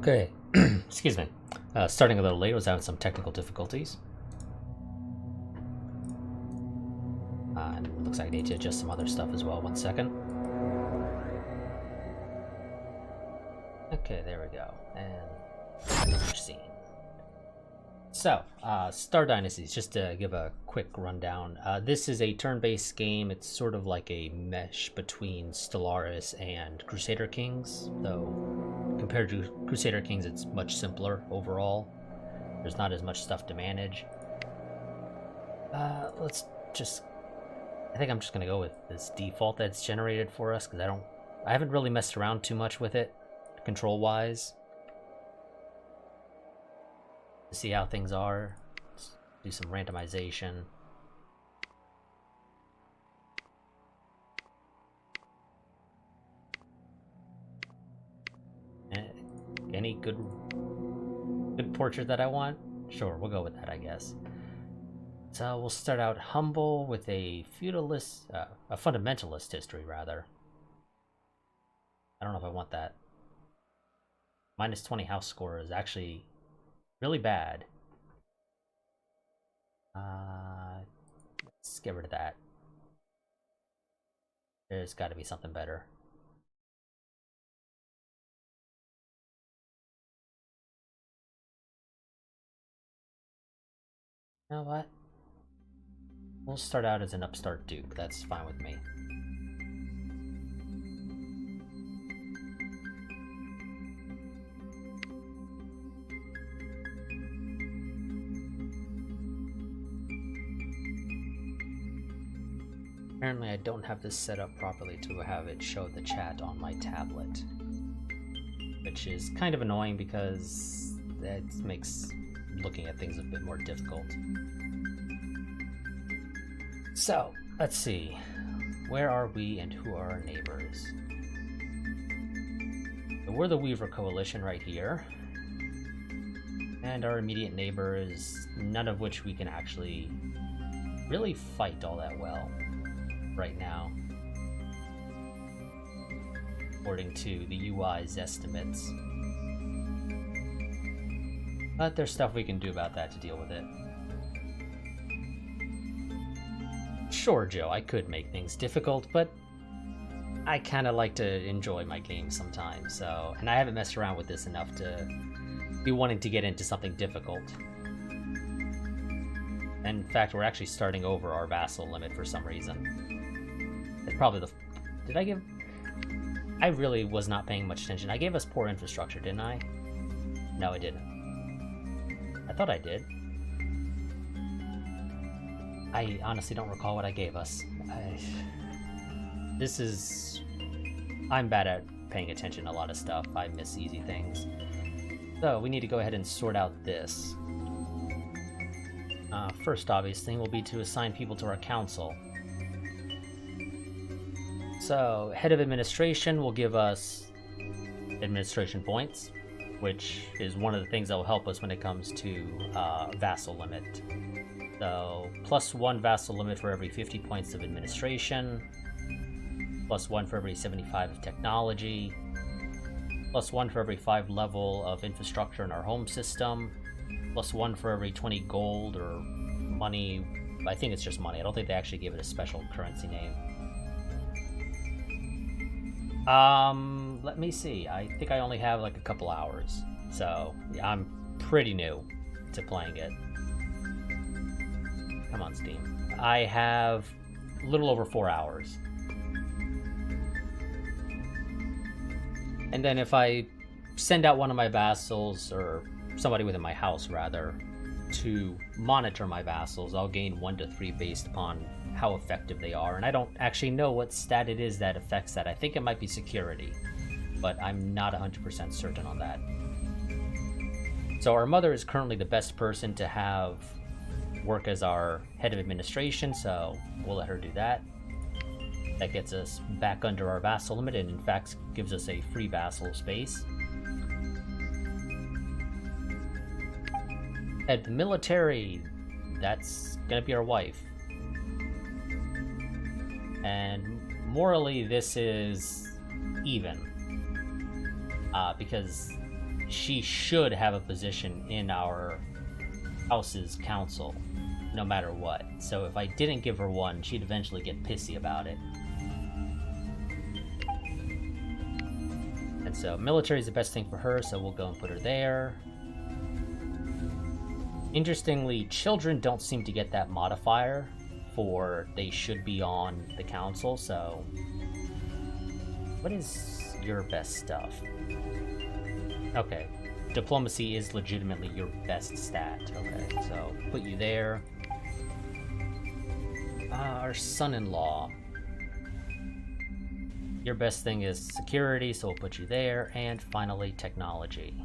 Okay, excuse me. Starting a little late, was having some technical difficulties. And looks like I need to adjust some other stuff as well. 1 second. Okay, there we go. And scene. So, Star Dynasties, just to give a quick rundown. This is a turn-based game. It's sort of like a mesh between Stellaris and Crusader Kings, though compared to Crusader Kings, it's much simpler overall. There's not as much stuff to manage. Let's just... I think I'm just going to go with this default that's generated for us, because I haven't really messed around too much with it, control-wise. To see how things are. Let's do some randomization. Any good portrait that I want? Sure, we'll go with that, I guess. So we'll start out humble with a feudalist, a fundamentalist history, rather. I don't know if I want that. Minus 20 house score is actually really bad. Let's get rid of that. There's got to be something better. You know what? We'll start out as an upstart duke. That's fine with me. Apparently I don't have this set up properly to have it show the chat on my tablet, which is kind of annoying because that makes looking at things a bit more difficult. So, let's see. Where are we and who are our neighbors? So we're the Weaver Coalition right here. And our immediate neighbors, none of which we can actually really fight all that well right now, according to the UI's estimates. But there's stuff we can do about that to deal with it. Sure, Joe, I could make things difficult, but I kind of like to enjoy my games sometimes, so... And I haven't messed around with this enough to be wanting to get into something difficult. In fact, we're actually starting over our vassal limit for some reason. It's probably the... Did I give... I really was not paying much attention. I gave us poor infrastructure, didn't I? No, I didn't. I thought I did. I honestly don't recall what I gave us. This is... I'm bad at paying attention to a lot of stuff. I miss easy things. So, we need to go ahead and sort out this. First obvious thing will be to assign people to our council. So, head of administration will give us administration points, which is one of the things that will help us when it comes to vassal limit. So, +1 vassal limit for every 50 points of administration, +1 for every 75 of technology, +1 for every 5 level of infrastructure in our home system, +1 for every 20 gold or money. I think it's just money. I don't think they actually gave it a special currency name. Let me see. I think I only have like a couple hours. So, yeah, I'm pretty new to playing it. Come on, Steam. I have a little over 4 hours. And then if I send out one of my vassals, or somebody within my house rather, to monitor my vassals, I'll gain 1 to 3 based upon how effective they are. And I don't actually know what stat it is that affects that. I think it might be security, but I'm not 100% certain on that. So our mother is currently the best person to have work as our head of administration, so we'll let her do that. That gets us back under our vassal limit, and in fact gives us a free vassal space. At the military, that's gonna be our wife. And morally, this is even. Because she should have a position in our house's council, no matter what. So if I didn't give her one, she'd eventually get pissy about it. And so military is the best thing for her, so we'll go and put her there. Interestingly, children don't seem to get that modifier for they should be on the council, so... What is your best stuff? Okay. Diplomacy is legitimately your best stat. Okay, so put you there. Our son-in-law. Your best thing is security, so we'll put you there. And finally, technology.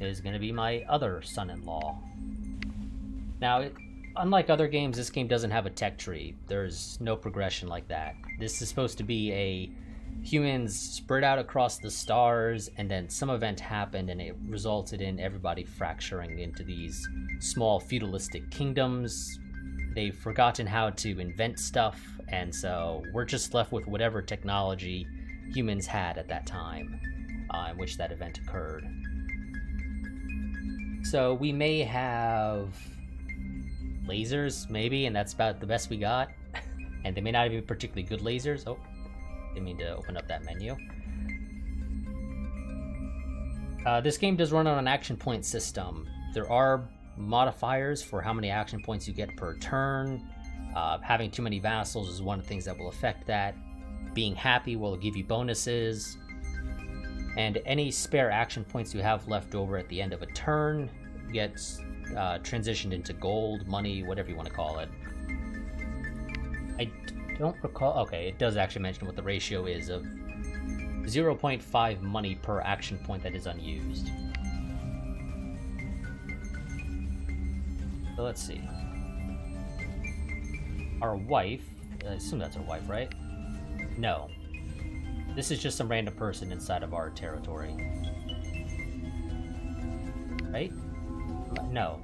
Is going to be my other son-in-law. Now, unlike other games, this game doesn't have a tech tree. There's no progression like that. This is supposed to be a humans spread out across the stars, and then some event happened and it resulted in everybody fracturing into these small feudalistic kingdoms. They've forgotten how to invent stuff, and so we're just left with whatever technology humans had at that time in which that event occurred. So we may have lasers, maybe, and that's about the best we got. And they may not even be particularly good lasers. Oh, didn't mean to open up that menu. This game does run on an action point system. There are modifiers for how many action points you get per turn. Having too many vassals is one of the things that will affect that. Being happy will give you bonuses. And any spare action points you have left over at the end of a turn gets transitioned into gold, money, whatever you want to call it. I don't recall... Okay, it does actually mention what the ratio is of 0.5 money per action point that is unused. So let's see. Our wife... I assume that's our wife, right? No. This is just some random person inside of our territory. Right? No.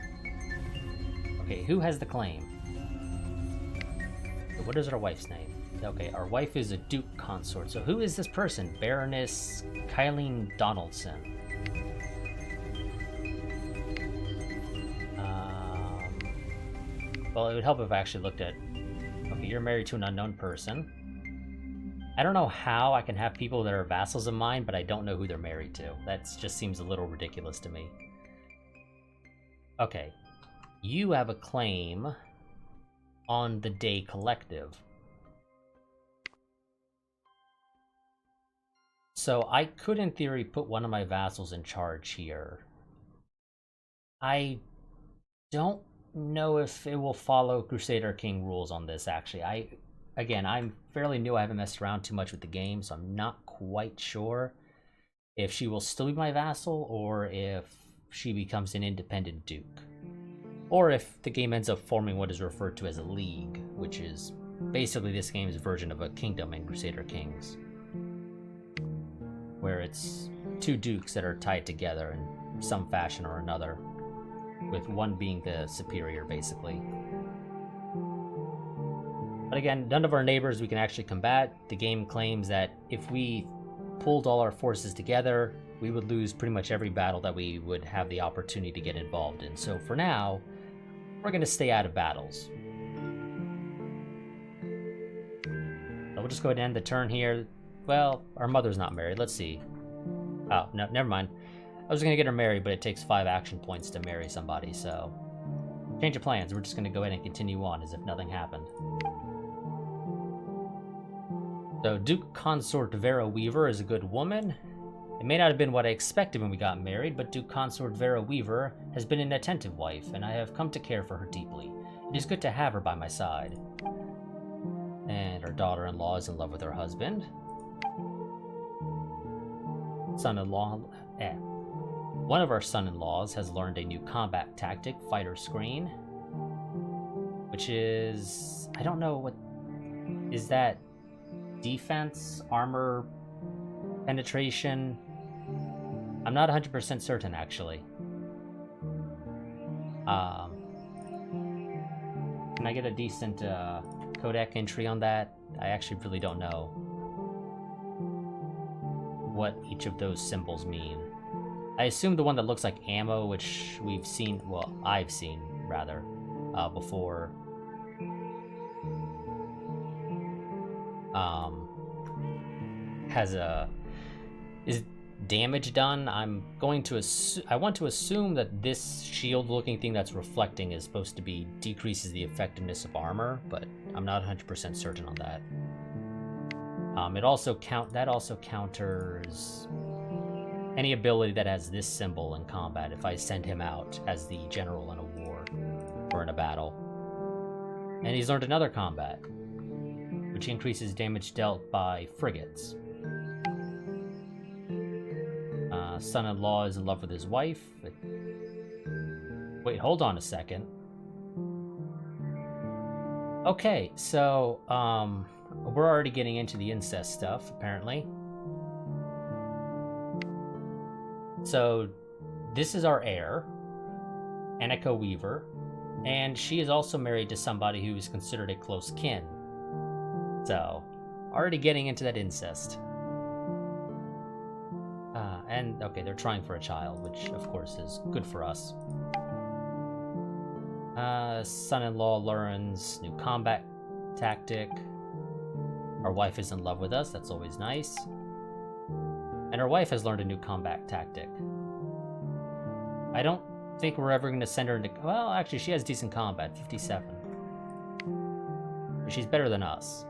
Okay, who has the claim? What is our wife's name? Okay, our wife is a Duke consort. So who is this person? Baroness Kylene Donaldson. Well, it would help if I actually looked at... Okay, you're married to an unknown person. I don't know how I can have people that are vassals of mine, but I don't know who they're married to. That just seems a little ridiculous to me. Okay. You have a claim on the Day Collective. So I could, in theory, put one of my vassals in charge here. I don't know if it will follow Crusader King rules on this, actually. Again, I'm fairly new. I haven't messed around too much with the game, so I'm not quite sure if she will still be my vassal or if she becomes an independent duke. Or if the game ends up forming what is referred to as a league, which is basically this game's version of a kingdom in Crusader Kings, where it's two dukes that are tied together in some fashion or another, with one being the superior, basically. But again, none of our neighbors we can actually combat. The game claims that if we pulled all our forces together, we would lose pretty much every battle that we would have the opportunity to get involved in. So for now, we're going to stay out of battles. So we'll just go ahead and end the turn here. Well, our mother's not married. Let's see. Oh, no, never mind. I was going to get her married, but it takes 5 action points to marry somebody, so... Change of plans. We're just going to go ahead and continue on as if nothing happened. So, Duke Consort Vera Weaver is a good woman. It may not have been what I expected when we got married, but Duke Consort Vera Weaver has been an attentive wife, and I have come to care for her deeply. It is good to have her by my side. And our daughter-in-law is in love with her husband. Son-in-law... One of our son-in-laws has learned a new combat tactic, Fighter Screen. Which is... I don't know what... Is that... defense? Armor? Penetration? I'm not 100% certain, actually. Can I get a decent codec entry on that? I actually really don't know what each of those symbols mean. I assume the one that looks like ammo, which we've seen, well, I've seen, rather, before. Is damage done? I'm going to I want to assume that this shield-looking thing that's reflecting is supposed to be decreases the effectiveness of armor, but I'm not 100% certain on that. That also counters any ability that has this symbol in combat if I send him out as the general in a war or in a battle. And he's learned another combat, which increases damage dealt by frigates. Son-in-law is in love with his wife. Wait, hold on a second. Okay, so, we're already getting into the incest stuff, apparently. So, this is our heir, Annika Weaver, and she is also married to somebody who is considered a close kin. So, already getting into that incest. And, okay, they're trying for a child, which, of course, is good for us. Son-in-law learns new combat tactic. Our wife is in love with us, that's always nice. And our wife has learned a new combat tactic. I don't think we're ever going to send her into... Well, actually, she has decent combat, 57. She's better than us.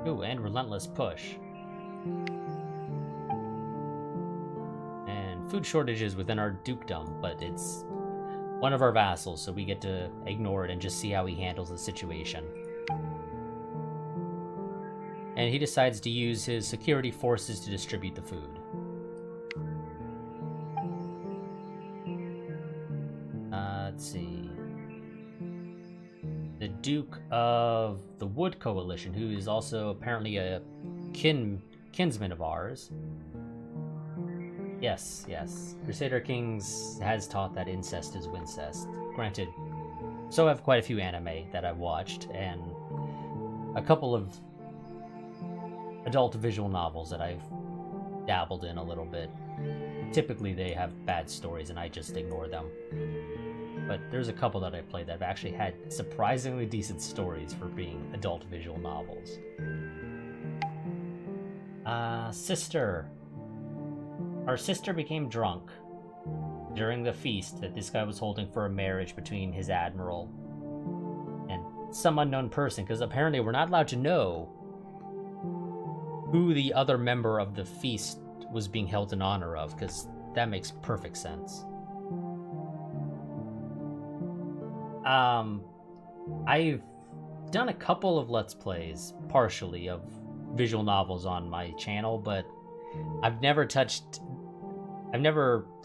Ooh, and relentless push. And food shortages within our dukedom, but it's one of our vassals, so we get to ignore it and just see how he handles the situation. And he decides to use his security forces to distribute the food. Let's see. The Duke of the Wood Coalition, who is also apparently a kinsman of ours. Yes. Crusader Kings has taught that incest is wincest. Granted, so have quite a few anime that I've watched, and a couple of adult visual novels that I've dabbled in a little bit. Typically they have bad stories and I just ignore them. But there's a couple that I played that have actually had surprisingly decent stories for being adult visual novels. Sister. Our sister became drunk during the feast that this guy was holding for a marriage between his admiral and some unknown person, because apparently we're not allowed to know who the other member of the feast was being held in honor of, because that makes perfect sense. I've done a couple of Let's Plays, partially, of visual novels on my channel, but I've never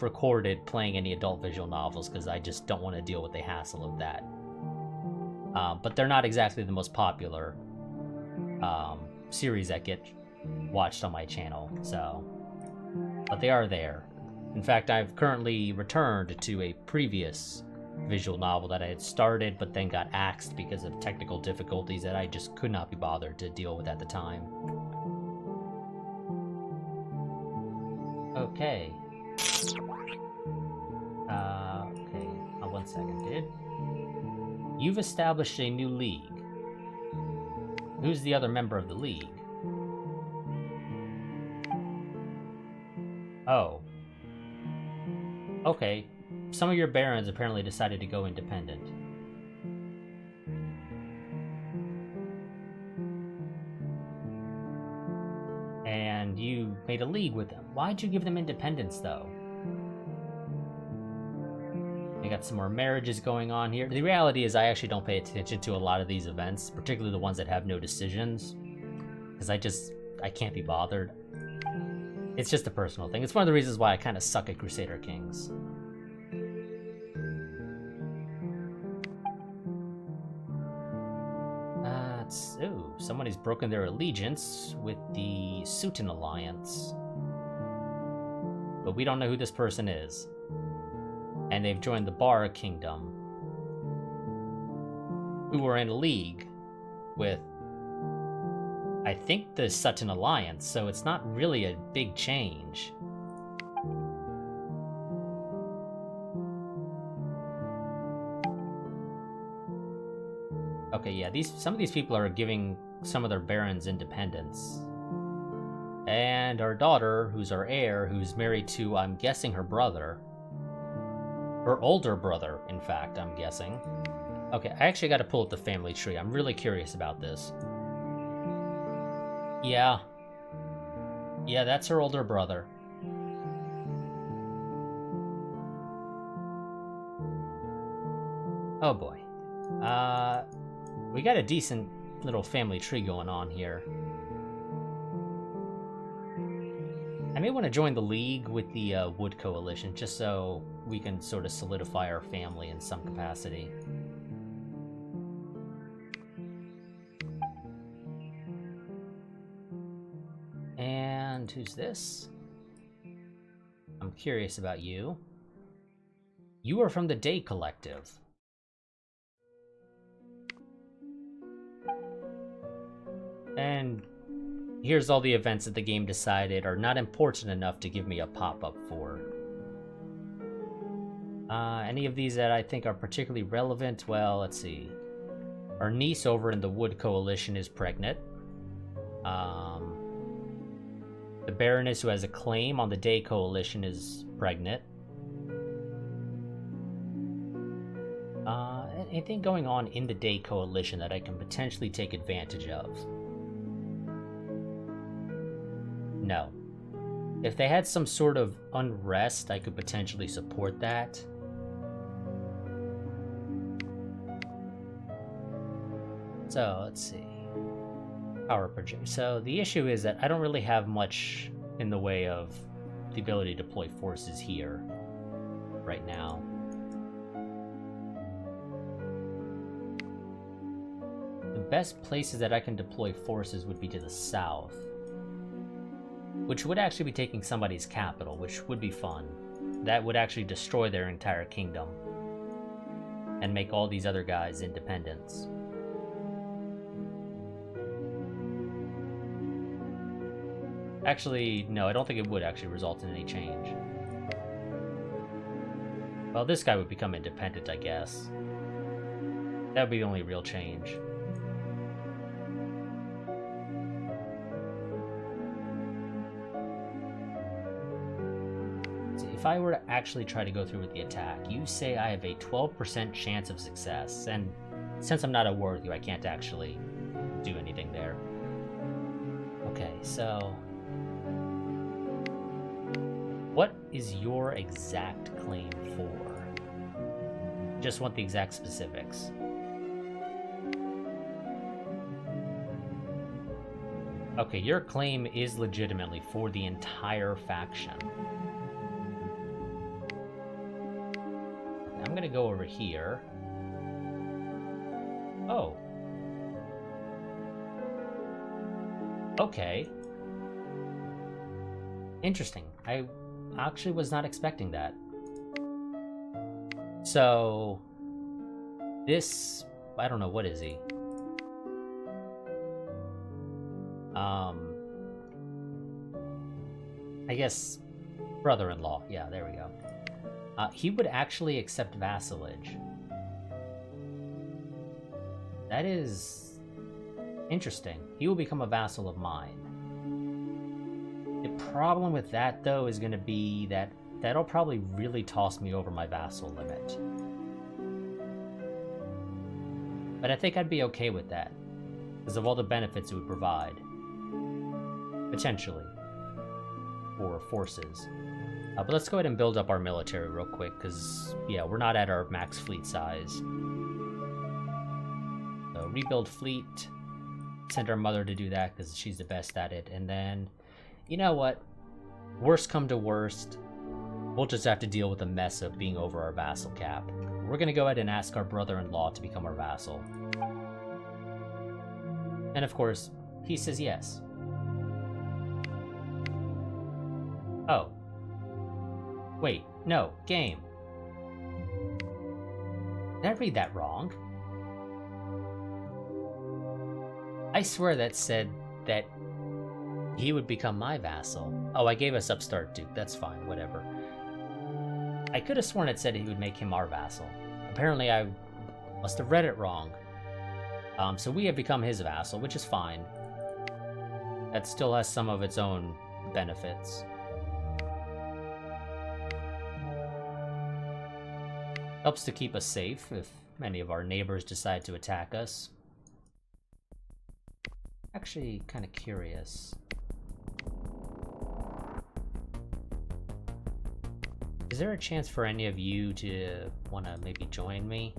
recorded playing any adult visual novels because I just don't want to deal with the hassle of that. But they're not exactly the most popular series that get watched on my channel, so... But they are there. In fact, I've currently returned to a previous visual novel that I had started but then got axed because of technical difficulties that I just could not be bothered to deal with at the time. Okay. Okay. One second, dude. You've established a new league. Who's the other member of the league? Oh. Okay. Some of your barons apparently decided to go independent. And you made a league with them. Why'd you give them independence, though? They got some more marriages going on here. The reality is I actually don't pay attention to a lot of these events, particularly the ones that have no decisions. Because I can't be bothered. It's just a personal thing. It's one of the reasons why I kind of suck at Crusader Kings. Ooh, somebody's broken their allegiance with the Sutin Alliance. But we don't know who this person is. And they've joined the Bar Kingdom, who were in a league with, I think, the Sutton Alliance, so it's not really a big change. Okay, yeah, some of these people are giving some of their barons independence. And our daughter, who's our heir, who's married to, I'm guessing, her brother. Her older brother, in fact, I'm guessing. Okay, I actually got to pull up the family tree. I'm really curious about this. Yeah. Yeah, that's her older brother. Oh boy. We got a decent little family tree going on here. I may want to join the League with the Wood Coalition, just so we can sort of solidify our family in some capacity. And who's this? I'm curious about you. You are from the Day Collective. And here's all the events that the game decided are not important enough to give me a pop-up for. Any of these that I think are particularly relevant? Well, let's see. Our niece over in the Wood Coalition is pregnant. The Baroness who has a claim on the Day Coalition is pregnant. Anything going on in the Day Coalition that I can potentially take advantage of? No. If they had some sort of unrest, I could potentially support that. So, let's see. Power project. So, the issue is that I don't really have much in the way of the ability to deploy forces here right now. The best places that I can deploy forces would be to the south, which would actually be taking somebody's capital, which would be fun. That would actually destroy their entire kingdom and make all these other guys independents. Actually, no, I don't think it would actually result in any change. Well, this guy would become independent, I guess. That would be the only real change. If I were to actually try to go through with the attack, you say I have a 12% chance of success, and since I'm not at war with you, I can't actually do anything there. Okay, so what is your exact claim for? Just want the exact specifics. Okay, your claim is legitimately for the entire faction. I'm gonna go over here. Oh. Okay. Interesting. I actually was not expecting that. So, this, I don't know, what is he? I guess brother-in-law. Yeah, there we go. He would actually accept vassalage. That is interesting. He will become a vassal of mine. The problem with that, though, is going to be that that'll probably really toss me over my vassal limit. But I think I'd be okay with that, because of all the benefits it would provide. Potentially. For forces. But let's go ahead and build up our military real quick, because, yeah, we're not at our max fleet size. So, rebuild fleet. Send our mother to do that, because she's the best at it. And then, you know what? Worst come to worst, we'll just have to deal with the mess of being over our vassal cap. We're going to go ahead and ask our brother-in-law to become our vassal. And of course, he says yes. Oh. Wait, no, game. Did I read that wrong? I swear that said that he would become my vassal. Oh, I gave us Upstart Duke, that's fine, whatever. I could have sworn it said he would make him our vassal. Apparently I must have read it wrong. So we have become his vassal, which is fine. That still has some of its own benefits. Helps to keep us safe if many of our neighbors decide to attack us. Actually, kind of curious. Is there a chance for any of you to want to maybe join me?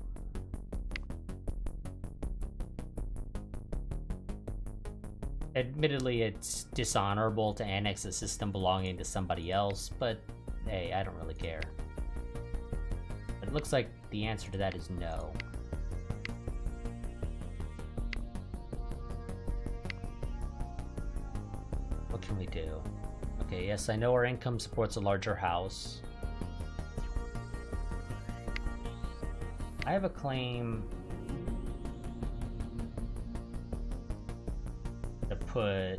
Admittedly, it's dishonorable to annex a system belonging to somebody else, but hey, I don't really care. But it looks like the answer to that is no. What can we do? Okay, yes, I know our income supports a larger house. I have a claim to put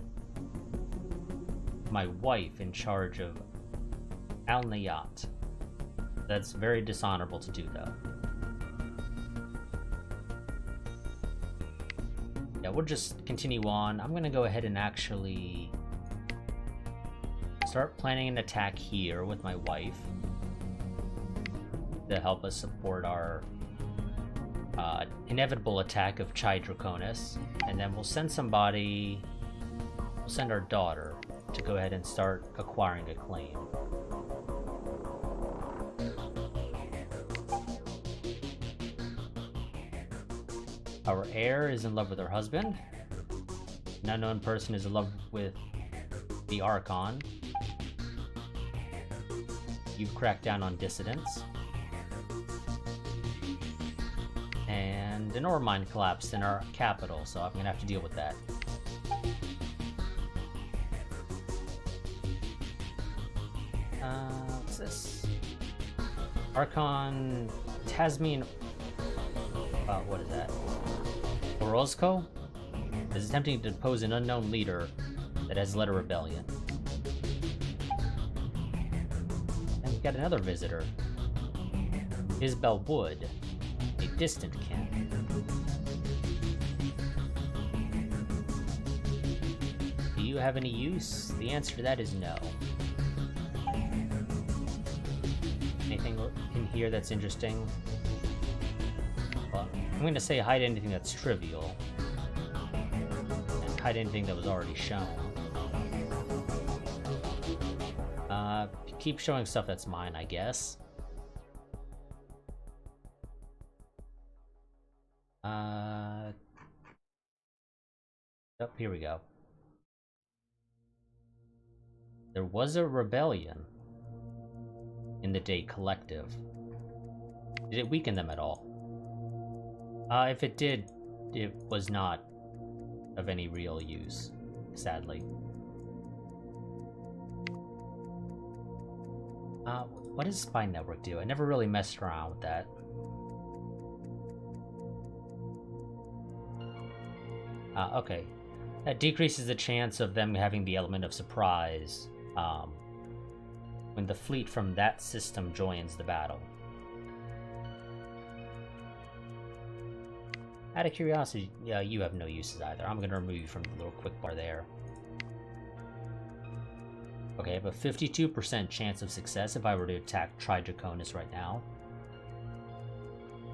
my wife in charge of Al Nayat. That's very dishonorable to do, though. Yeah, we'll just continue on. I'm gonna go ahead and actually start planning an attack here with my wife to help us support our inevitable attack of Chai Draconis, and then we'll send somebody, we'll send our daughter to go ahead and start acquiring a claim. Our heir is in love with her husband. An unknown person is in love with the Archon. You've cracked down on dissidents. And an ore mine collapsed in our capital, so I'm gonna have to deal with that. What's this? Archon Tasmian. What is that? Orozco is attempting to depose an unknown leader that has led a rebellion. And we've got another visitor. Isbel Wood, a distant kin. Do you have any use? The answer to that is no. Anything in here that's interesting? Well, I'm going to say hide anything that's trivial. And hide anything that was already shown. Keep showing stuff that's mine, I guess. Oh, here we go. There was a rebellion in the Day Collective. Did it weaken them at all? If it did, it was not of any real use, sadly. What does Spy Network do? I never really messed around with that. Okay. That decreases the chance of them having the element of surprise when the fleet from that system joins the battle. Out of curiosity, yeah, you have no uses either. I'm going to remove you from the little quick bar there. Okay, I have a 52% chance of success if I were to attack Tridraconis right now.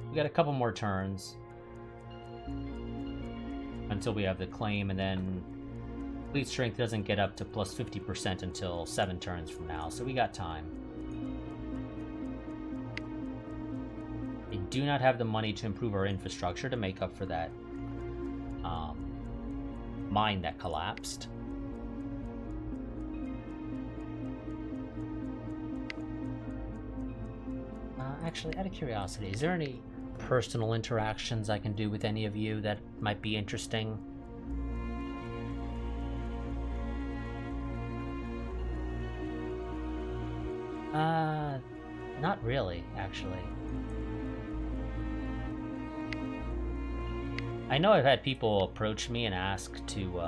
We got a couple more turns until we have the claim, and then fleet strength doesn't get up to plus 50% until 7 turns from now, so we got time. We do not have the money to improve our infrastructure to make up for that mine that collapsed. Actually, out of curiosity, is there any personal interactions I can do with any of you that might be interesting? Not really, actually. I know I've had people approach me and ask to,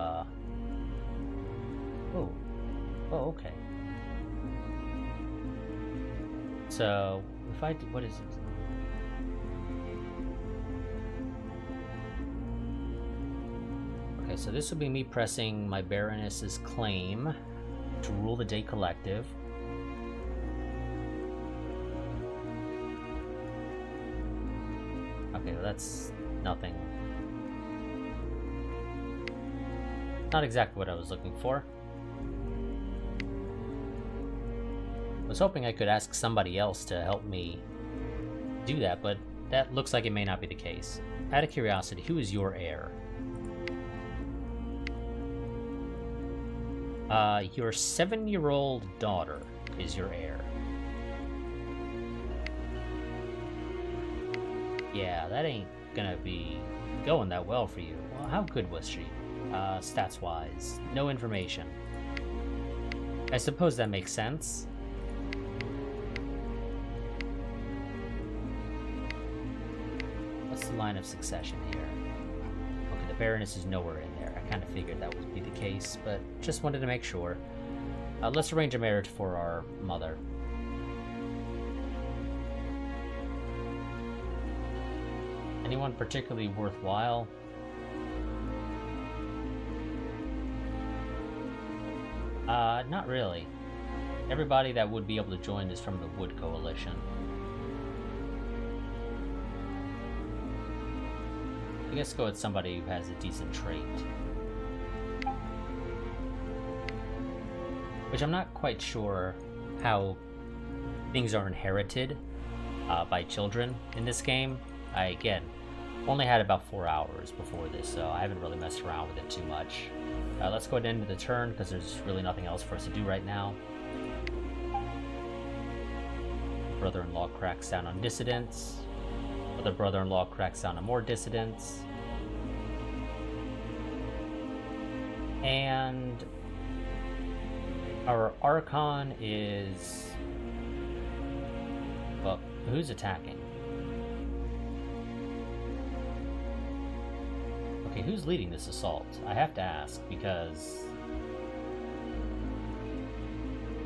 Oh, okay. So, if I do, what is it? Okay, so this will be me pressing my Baroness's claim to rule the day collective. Okay, well, that's nothing. Not exactly what I was looking for. I was hoping I could ask somebody else to help me do that, but that looks like it may not be the case. Out of curiosity, who is your heir? Your 7-year-old daughter is your heir. Yeah, that ain't gonna be going that well for you. Well, how good was she? Stats-wise, no information. I suppose that makes sense. What's the line of succession here? Okay, the Baroness is nowhere in there. I kind of figured that would be the case, but just wanted to make sure. Let's arrange a marriage for our mother. Anyone particularly worthwhile? Not really. Everybody that would be able to join is from the Wood Coalition. I guess go with somebody who has a decent trait. Which I'm not quite sure how things are inherited by children in this game. I, again, only had about 4 hours before this, so I haven't really messed around with it too much. Let's go ahead and end the turn, because there's really nothing else for us to do right now. Brother-in-law cracks down on dissidents. Other brother-in-law cracks down on more dissidents. And our Archon is... well, who's attacking? Okay, who's leading this assault? I have to ask, because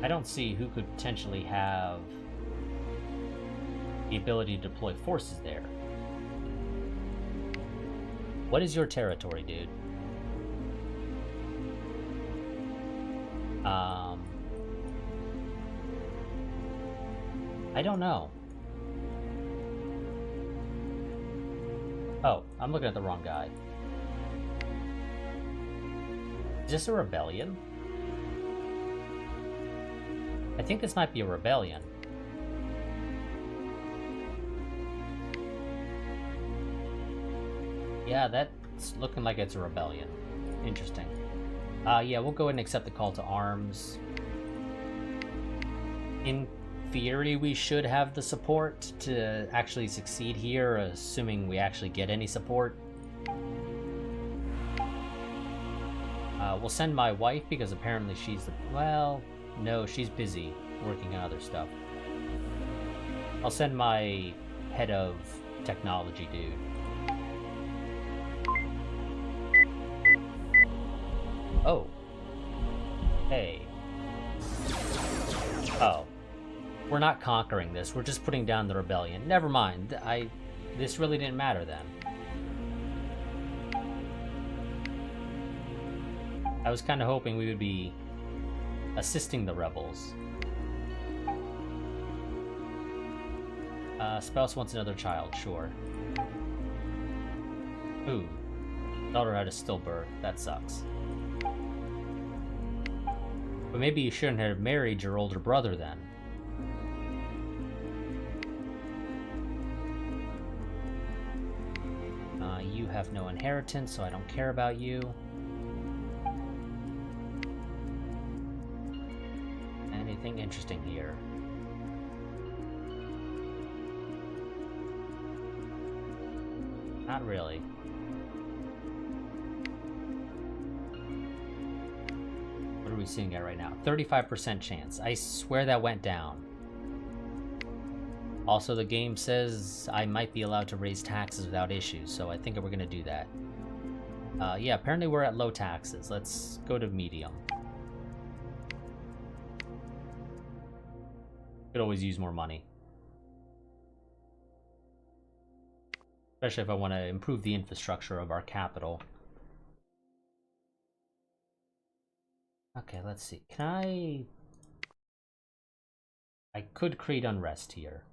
I don't see who could potentially have the ability to deploy forces there. What is your territory, dude? I don't know. Oh, I'm looking at the wrong guy. Is this a rebellion? I think this might be a rebellion. Yeah, that's looking like it's a rebellion. Interesting. Yeah, we'll go ahead and accept the call to arms. In theory, we should have the support to actually succeed here, assuming we actually get any support. We'll send my wife, because apparently she's the... well, no, she's busy working on other stuff. I'll send my head of technology dude. Oh. Hey. Oh. We're not conquering this, we're just putting down the rebellion. Never mind, this really didn't matter then. I was kind of hoping we would be assisting the rebels. Spouse wants another child, sure. Ooh. Daughter had a stillbirth, that sucks. But maybe you shouldn't have married your older brother then. You have no inheritance, so I don't care about you. Anything interesting here? Not really. What are we seeing at right now? 35% chance. I swear that went down. Also, the game says I might be allowed to raise taxes without issues, so I think we're going to do that. Yeah, apparently we're at low taxes. Let's go to medium. Could always use more money. Especially if I want to improve the infrastructure of our capital. Okay, let's see. Can I... I could create unrest here.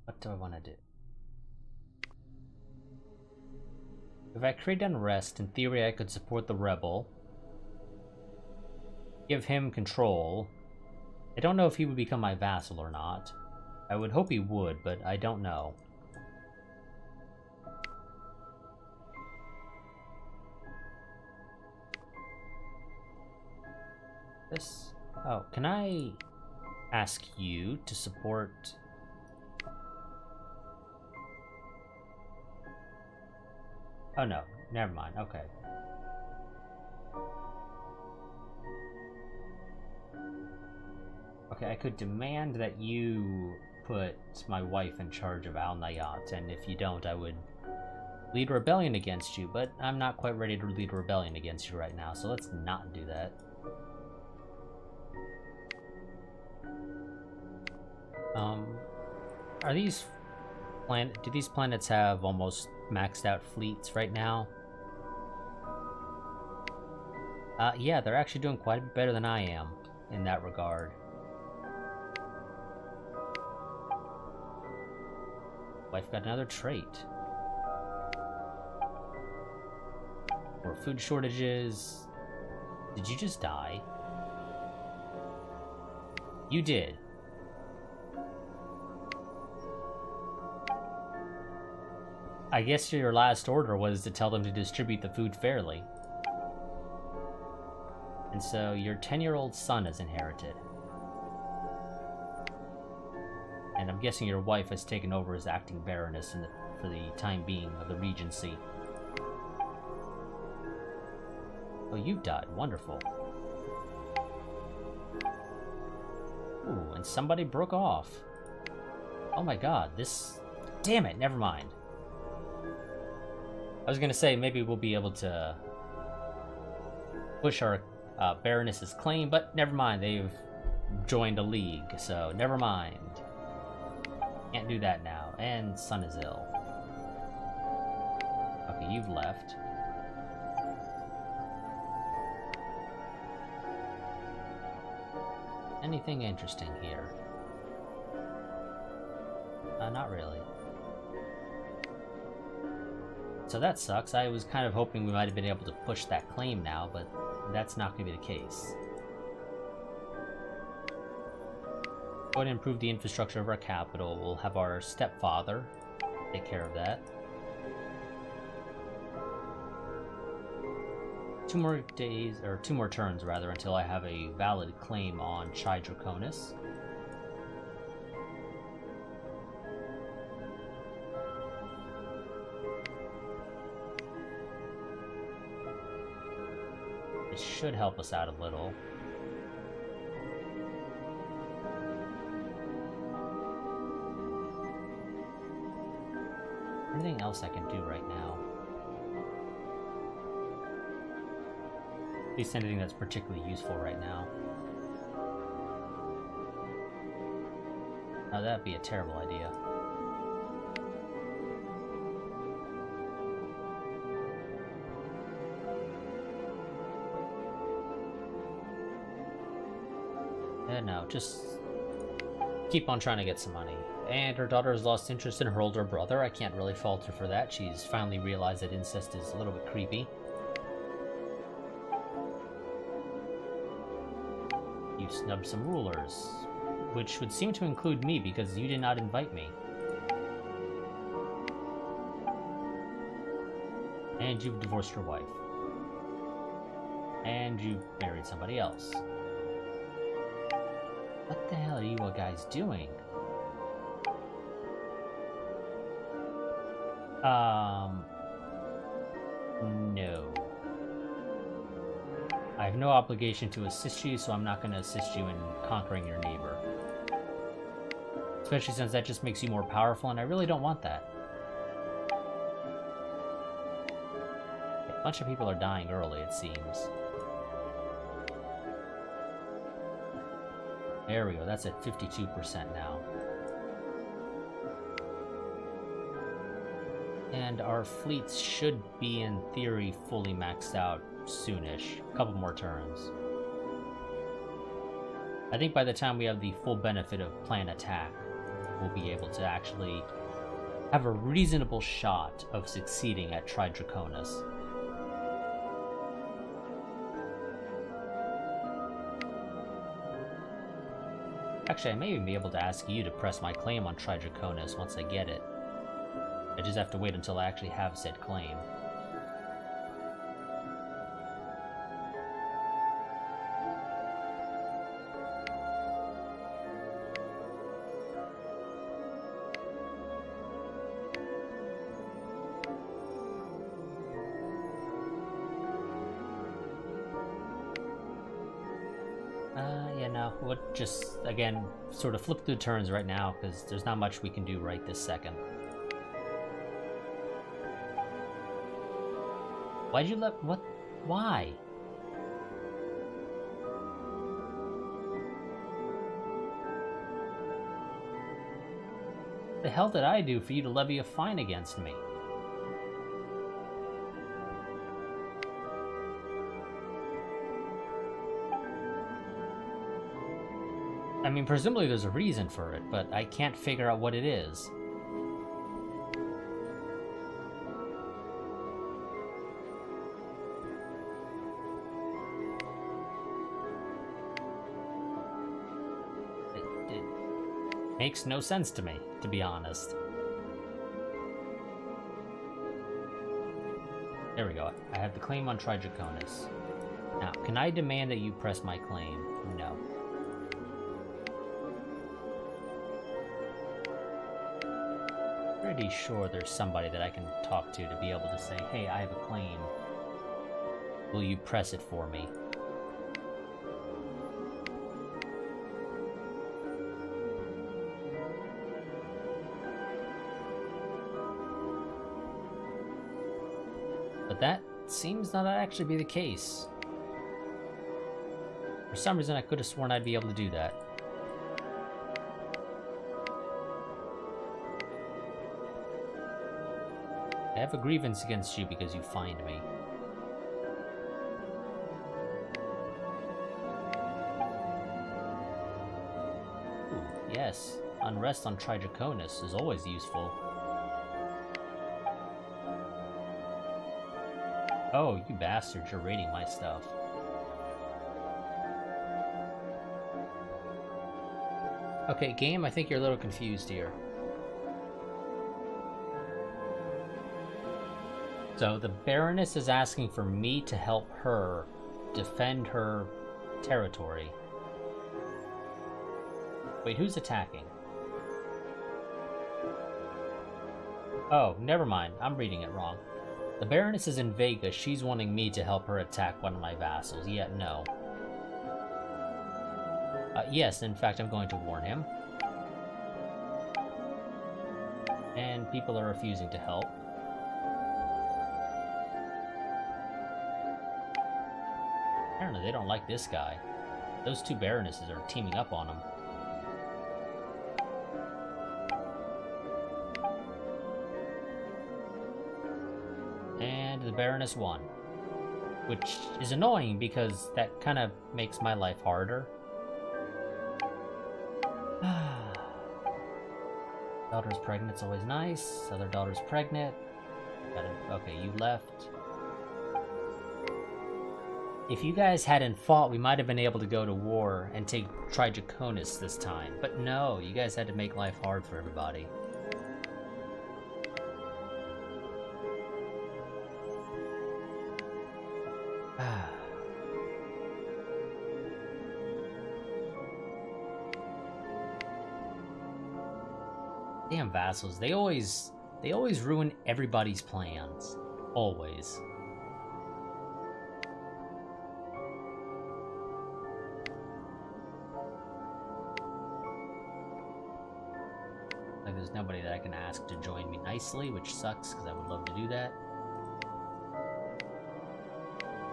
What do I want to do? If I create unrest, in theory I could support the rebel. Give him control. I don't know if he would become my vassal or not. I would hope he would, but I don't know. This... Oh, can I ask you to support... Oh no, never mind, okay. Okay, I could demand that you put my wife in charge of Al Nayat, and if you don't, I would lead a rebellion against you, but I'm not quite ready to lead a rebellion against you right now, so let's not do that. Are these do these planets have almost maxed out fleets right now? Yeah, they're actually doing quite a bit better than I am in that regard. Wife got another trait. More food shortages. Did you just die? You did. I guess your last order was to tell them to distribute the food fairly. And so your 10-year-old son has inherited. And I'm guessing your wife has taken over as acting baroness for the time being of the regency. Oh, you've died. Wonderful. Ooh, and somebody broke off. Oh my god, this... Damn it, never mind. I was gonna say, maybe we'll be able to push our Baroness's claim, but never mind, they've joined a league, so never mind. Can't do that now, and son is ill. Okay, you've left. Anything interesting here? Not really. So that sucks. I was kind of hoping we might have been able to push that claim now, but that's not going to be the case. Go ahead and improve the infrastructure of our capital. We'll have our stepfather take care of that. 2 more days, or 2 more turns rather, until I have a valid claim on Chai Draconis. It should help us out a little. Anything else I can do right now? At least anything that's particularly useful right now. Now that'd be a terrible idea. No, just keep on trying to get some money. And her daughter has lost interest in her older brother. I can't really fault her for that. She's finally realized that incest is a little bit creepy. You snubbed some rulers, which would seem to include me because you did not invite me. And you've divorced your wife. And you married somebody else. What the hell are you guys doing? No. I have no obligation to assist you, so I'm not going to assist you in conquering your neighbor. Especially since that just makes you more powerful, and I really don't want that. A bunch of people are dying early, it seems. There we go, that's at 52% now. And our fleets should be, in theory, fully maxed out soonish. A couple more turns. I think by the time we have the full benefit of plan attack, we'll be able to actually have a reasonable shot of succeeding at Tridraconis. Actually, I may even be able to ask you to press my claim on Tridraconis once I get it. I just have to wait until I actually have said claim. Yeah, no, we'll just, again, sort of flip through turns right now, because there's not much we can do right this second. Why'd you let... what? Why? What the hell did I do for you to levy a fine against me? I mean, presumably there's a reason for it, but I can't figure out what it is. It makes no sense to me, to be honest. There we go. I have the claim on Tridraconis. Now, can I demand that you press my claim? No. Pretty sure there's somebody that I can talk to be able to say, hey, I have a claim. Will you press it for me? But that seems not to actually be the case. For some reason, I could have sworn I'd be able to do that. I have a grievance against you because you fined me. Ooh, yes. Unrest on Tridraconis is always useful. Oh, you bastards, you're raiding my stuff. Okay, game, I think you're a little confused here. So the Baroness is asking for me to help her defend her territory. Wait, who's attacking? Oh, never mind. I'm reading it wrong. The Baroness is in Vega. She's wanting me to help her attack one of my vassals. Yet no. Yes, in fact, I'm going to warn him. And people are refusing to help. Apparently they don't like this guy. Those two Baronesses are teaming up on him. And the Baroness won. Which is annoying because that kind of makes my life harder. Daughter's pregnant, it's always nice. Other daughter's pregnant. Okay, you left. If you guys hadn't fought, we might have been able to go to war and take Tridraconis this time. But no, you guys had to make life hard for everybody. Damn vassals, they always ruin everybody's plans. Always. Like there's nobody that I can ask to join me nicely, which sucks because I would love to do that.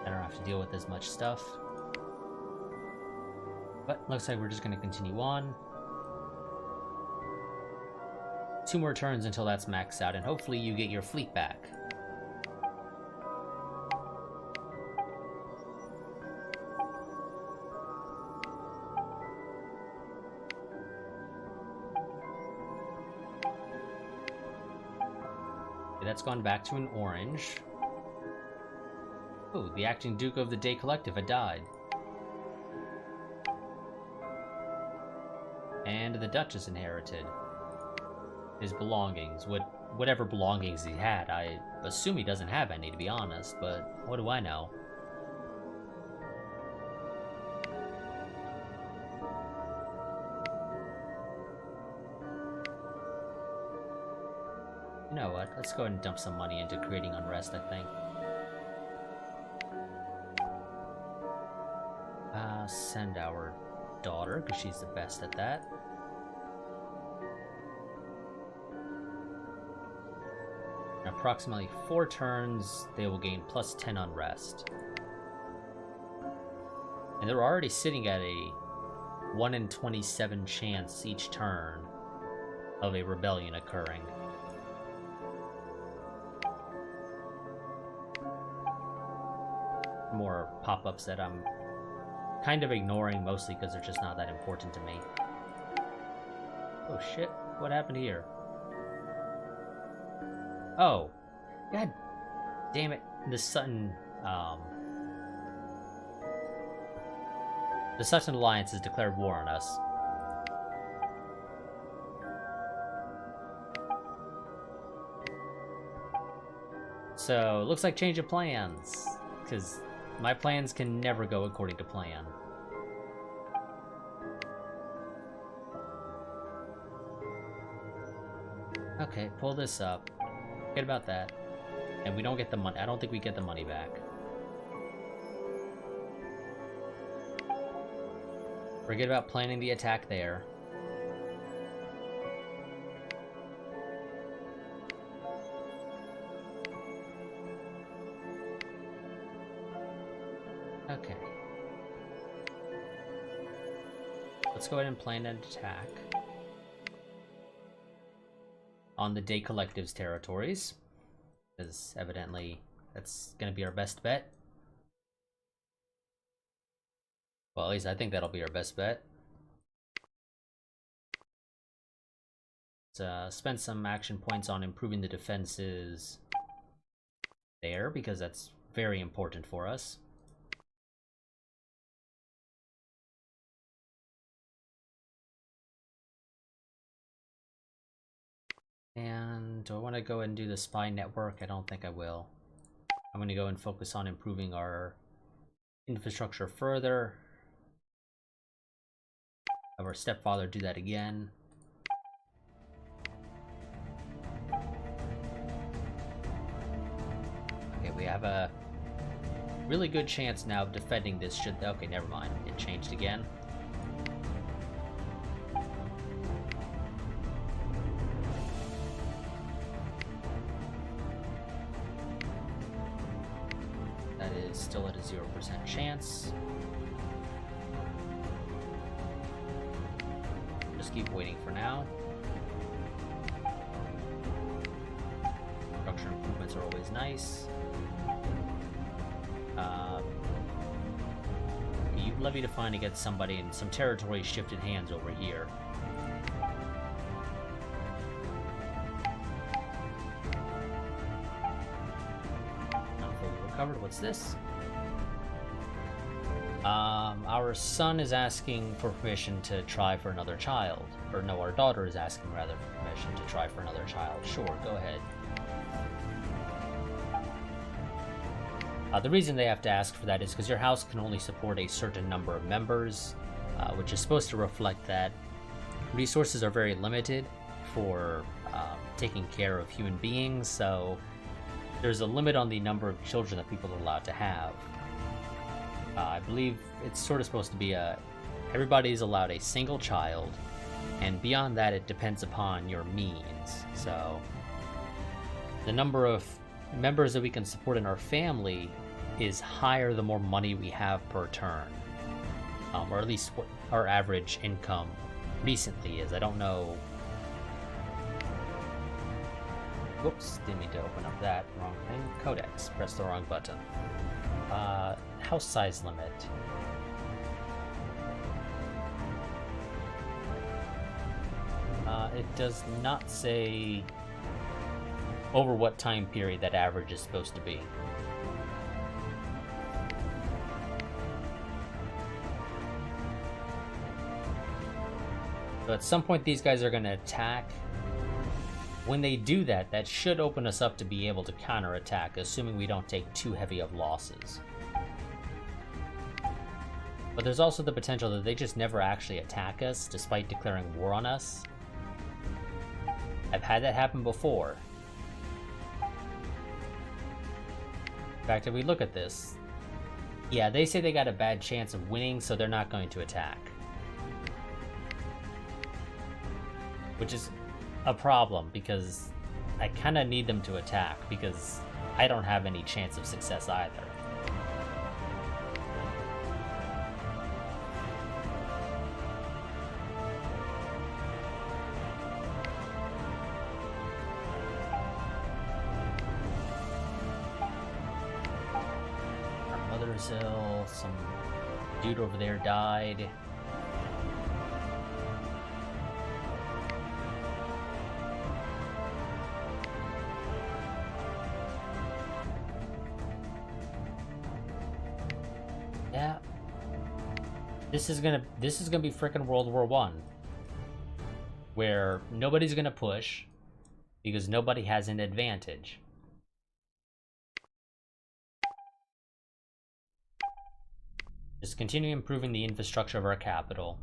I don't have to deal with as much stuff. But looks like we're just going to continue on. 2 more turns until that's maxed out, and hopefully you get your fleet back. Okay, that's gone back to an orange. Oh, the acting Duke of the Day Collective had died. And the Duchess inherited his belongings, whatever belongings he had. I assume he doesn't have any, to be honest, but what do I know? You know what? Let's go ahead and dump some money into creating unrest, I think. Send our daughter, because she's the best at that. In approximately 4 turns, they will gain plus 10 unrest. And they're already sitting at a 1 in 27 chance each turn of a rebellion occurring. More pop-ups that I'm kind of ignoring, mostly because they're just not that important to me. Oh shit, what happened here? Oh, god damn it, the Sutton Alliance has declared war on us. So, looks like change of plans, because my plans can never go according to plan. Okay, pull this up. Forget about that. And we don't get the money. I don't think we get the money back. Forget about planning the attack there. Okay. Let's go ahead and plan an attack on the Day Collective's territories, because evidently that's going to be our best bet. Well, at least I think that'll be our best bet. Let's spend some action points on improving the defenses there, because that's very important for us. And do I want to go and do the spy network? I don't think I will. I'm going to go and focus on improving our infrastructure further. Have our stepfather do that again. Okay, we have a really good chance now of defending this. Okay, never mind. It changed again. Still at a 0% chance. Just keep waiting for now. Structure improvements are always nice. You levy to find to get somebody in some territory shifted hands over here. Not fully recovered. What's this? Our son is asking for permission to try for another child. Or no, our daughter is asking rather for permission to try for another child. Sure, go ahead. The reason they have to ask for that is because your house can only support a certain number of members, which is supposed to reflect that resources are very limited for taking care of human beings, so there's a limit on the number of children that people are allowed to have. I believe it's sort of supposed to be everybody's allowed a single child, and beyond that it depends upon your means. So the number of members that we can support in our family is higher the more money we have per turn, or at least our average income recently is. I don't know. Whoops, didn't mean to open up that. Wrong thing. Codex. Press the wrong button. House size limit. It does not say over what time period that average is supposed to be. So at some point these guys are going to attack. When they do that, that should open us up to be able to counterattack, assuming we don't take too heavy of losses. But there's also the potential that they just never actually attack us, despite declaring war on us. I've had that happen before. In fact, if we look at this, yeah, they say they got a bad chance of winning, so they're not going to attack. Which is a problem, because I kind of need them to attack, because I don't have any chance of success either. Our mother's ill, some dude over there died. Yeah, this is gonna be frickin' World War I, where nobody's gonna push because nobody has an advantage. Just continue improving the infrastructure of our capital.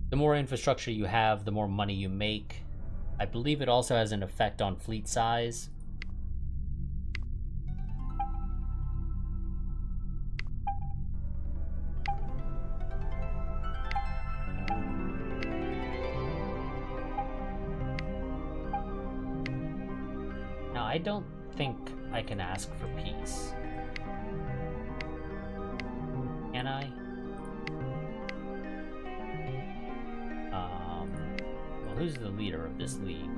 The more infrastructure you have, the more money you make. I believe it also has an effect on fleet size. I don't think I can ask for peace. Can I? Well, who's the leader of this league?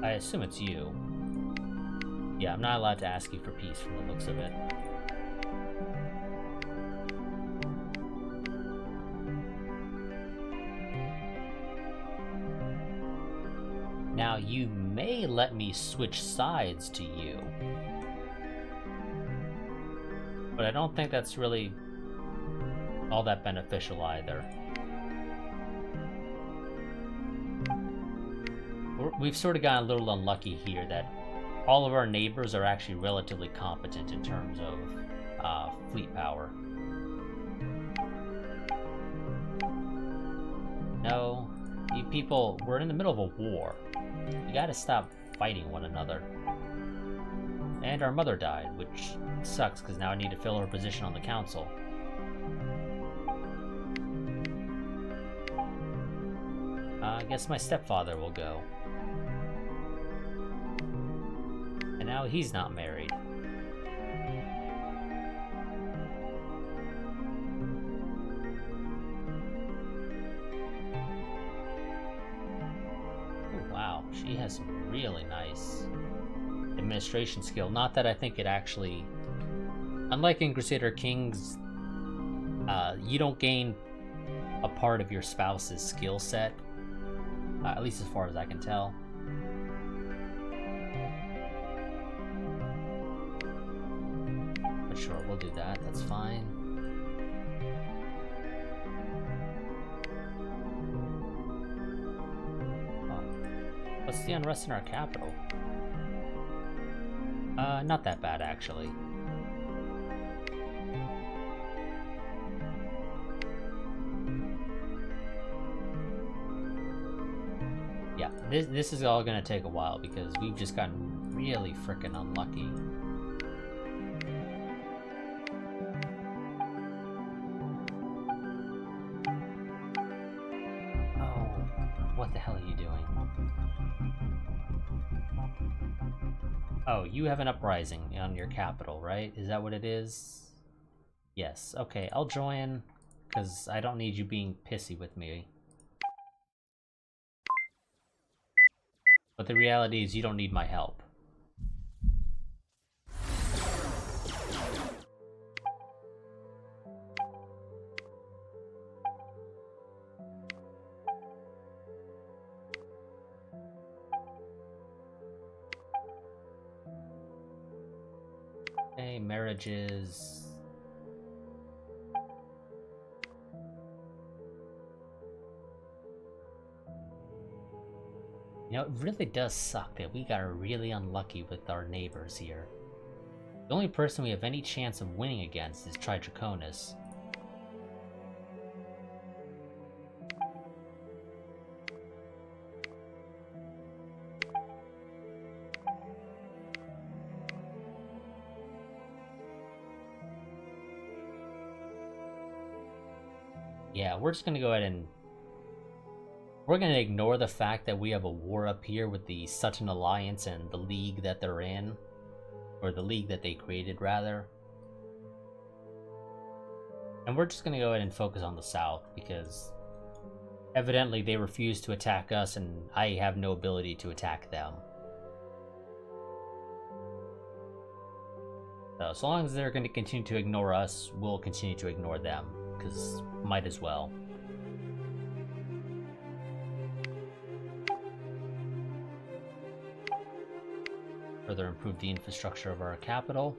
I assume it's you. Yeah, I'm not allowed to ask you for peace from the looks of it. Now, you may let me switch sides to you, but I don't think that's really all that beneficial either. We've sort of gotten a little unlucky here that all of our neighbors are actually relatively competent in terms of fleet power. No, you people, we're in the middle of a war. You gotta stop fighting one another. And our mother died, which sucks, because now I need to fill her position on the council. I guess my stepfather will go. And now he's not married. She has some really nice administration skill. Not that I think it actually... Unlike in Crusader Kings, you don't gain a part of your spouse's skill set. At least as far as I can tell. But sure, we'll do that. That's fine. What's the unrest in our capital? Not that bad, actually. Yeah, this is all gonna take a while because we've just gotten really frickin' unlucky. What the hell are you doing? Oh, you have an uprising on your capital, right? Is that what it is? Yes. Okay, I'll join, because I don't need you being pissy with me. But the reality is you don't need my help. Okay, marriages. You know, it really does suck that we got really unlucky with our neighbors here. The only person we have any chance of winning against is Tridraconis. Yeah, we're just gonna go ahead and... We're gonna ignore the fact that we have a war up here with the Sutton Alliance and the league that they're in. Or the league that they created, rather. And we're just gonna go ahead and focus on the south, because... evidently they refuse to attack us, and I have no ability to attack them. So long as they're going to continue to ignore us, we'll continue to ignore them, because might as well. Further improve the infrastructure of our capital.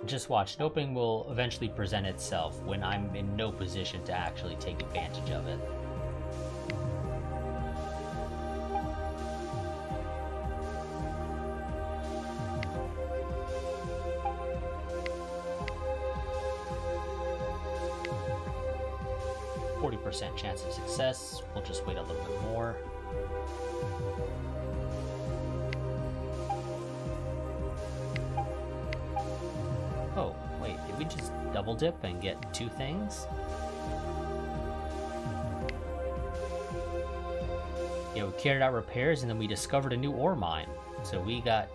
Just watch, an opening will eventually present itself when I'm in no position to actually take advantage of it. Chance of success. We'll just wait a little bit more. Oh, wait, did we just double dip and get 2 things? Yeah, we carried out repairs and then we discovered a new ore mine. So we got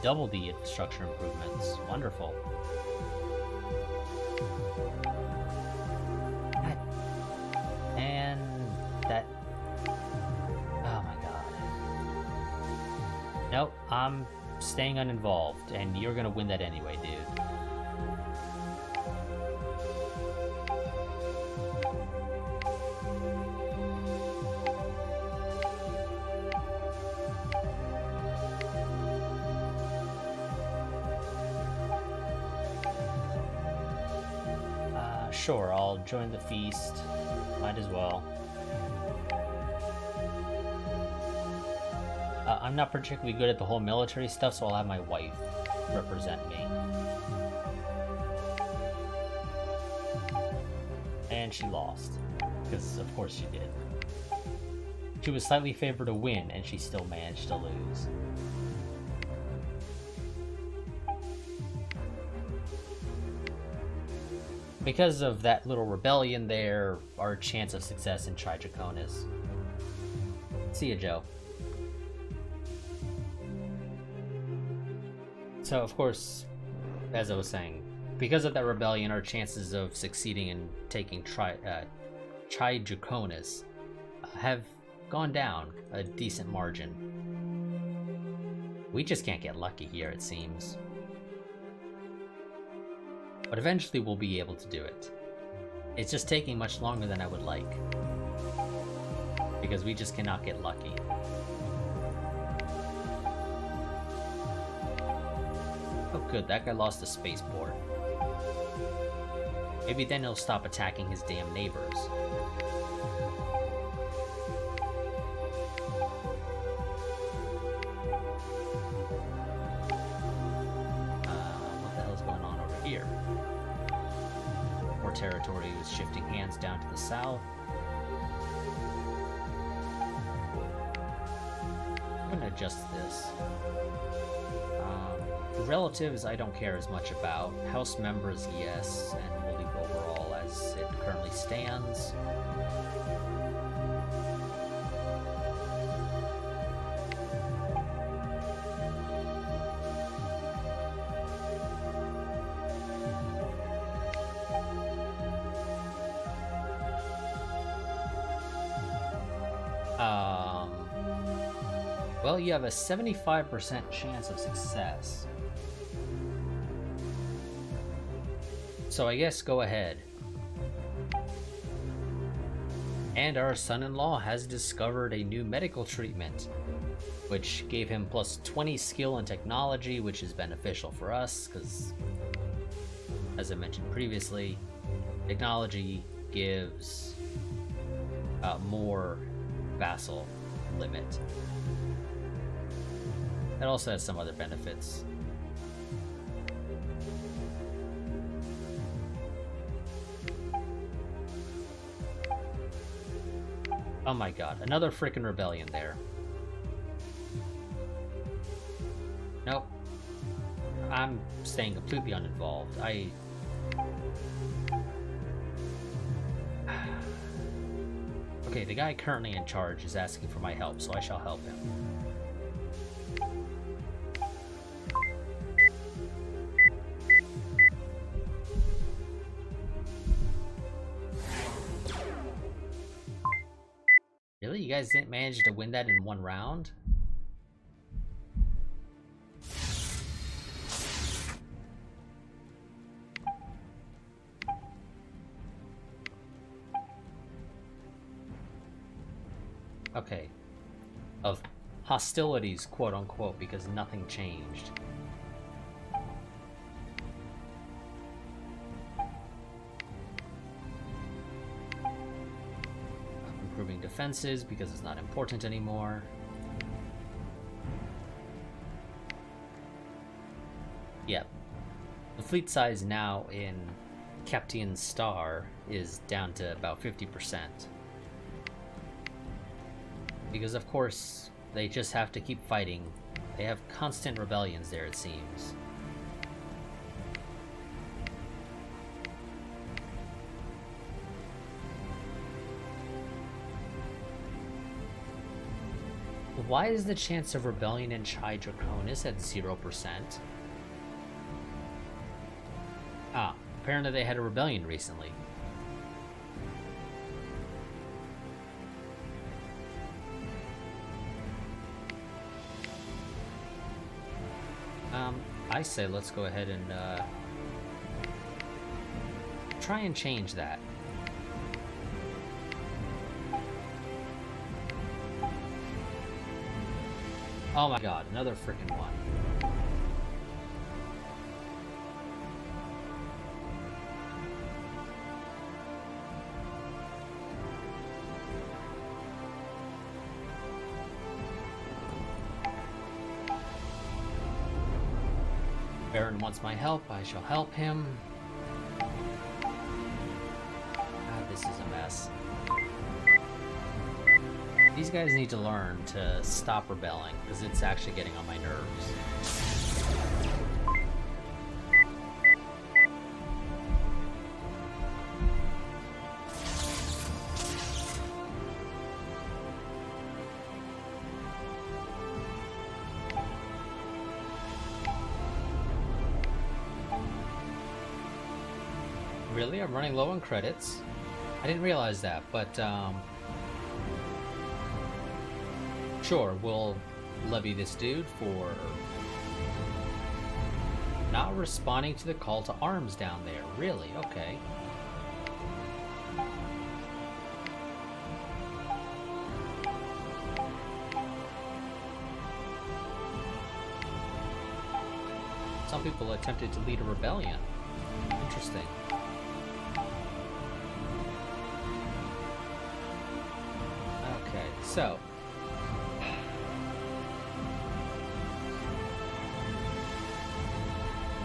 double the infrastructure improvements. Wonderful. Nope, I'm staying uninvolved, and you're gonna win that anyway, dude. Sure, I'll join the feast. Might as well. I'm not particularly good at the whole military stuff, so I'll have my wife represent me. And she lost. Because, of course, she did. She was slightly favored to win, and she still managed to lose. Because of that little rebellion there, our chance of success in Tridraconis. See ya, Joe. So, of course, as I was saying, because of that rebellion, our chances of succeeding in taking Tridraconis have gone down a decent margin. We just can't get lucky here, it seems. But eventually we'll be able to do it. It's just taking much longer than I would like. Because we just cannot get lucky. Oh good, that guy lost a spaceport. Maybe then he'll stop attacking his damn neighbors. What the hell's going on over here? More territory was shifting hands down to the south. gonna adjust this. Relatives I don't care as much about. House members, yes, and we'll leave overall as it currently stands. Well, you have a 75% chance of success. So I guess go ahead. And our son-in-law has discovered a new medical treatment, which gave him plus 20 skill and technology, which is beneficial for us, because, as I mentioned previously, technology gives more vassal limit. It also has some other benefits. Oh my god, another freaking rebellion there. Nope. I'm staying completely uninvolved. Okay, the guy currently in charge is asking for my help, so I shall help him. Really? You guys didn't manage to win that in one round? Okay. Of hostilities, quote unquote, because nothing changed. Improving defenses because it's not important anymore. Yep. The fleet size now in Captain Star is down to about 50%. Because of course, they just have to keep fighting. They have constant rebellions there, it seems. Why is the chance of rebellion in Chai Draconis at 0%? Ah, apparently they had a rebellion recently. I say let's go ahead and try and change that. Oh my god, another freaking one. Baron wants my help, I shall help him. God, this is a mess. These guys need to learn to stop rebelling, because it's actually getting on my nerves. Really? I'm running low on credits? I didn't realize that, but sure, we'll levy this dude for not responding to the call to arms down there. Really? Okay. Some people attempted to lead a rebellion. Interesting. Okay, so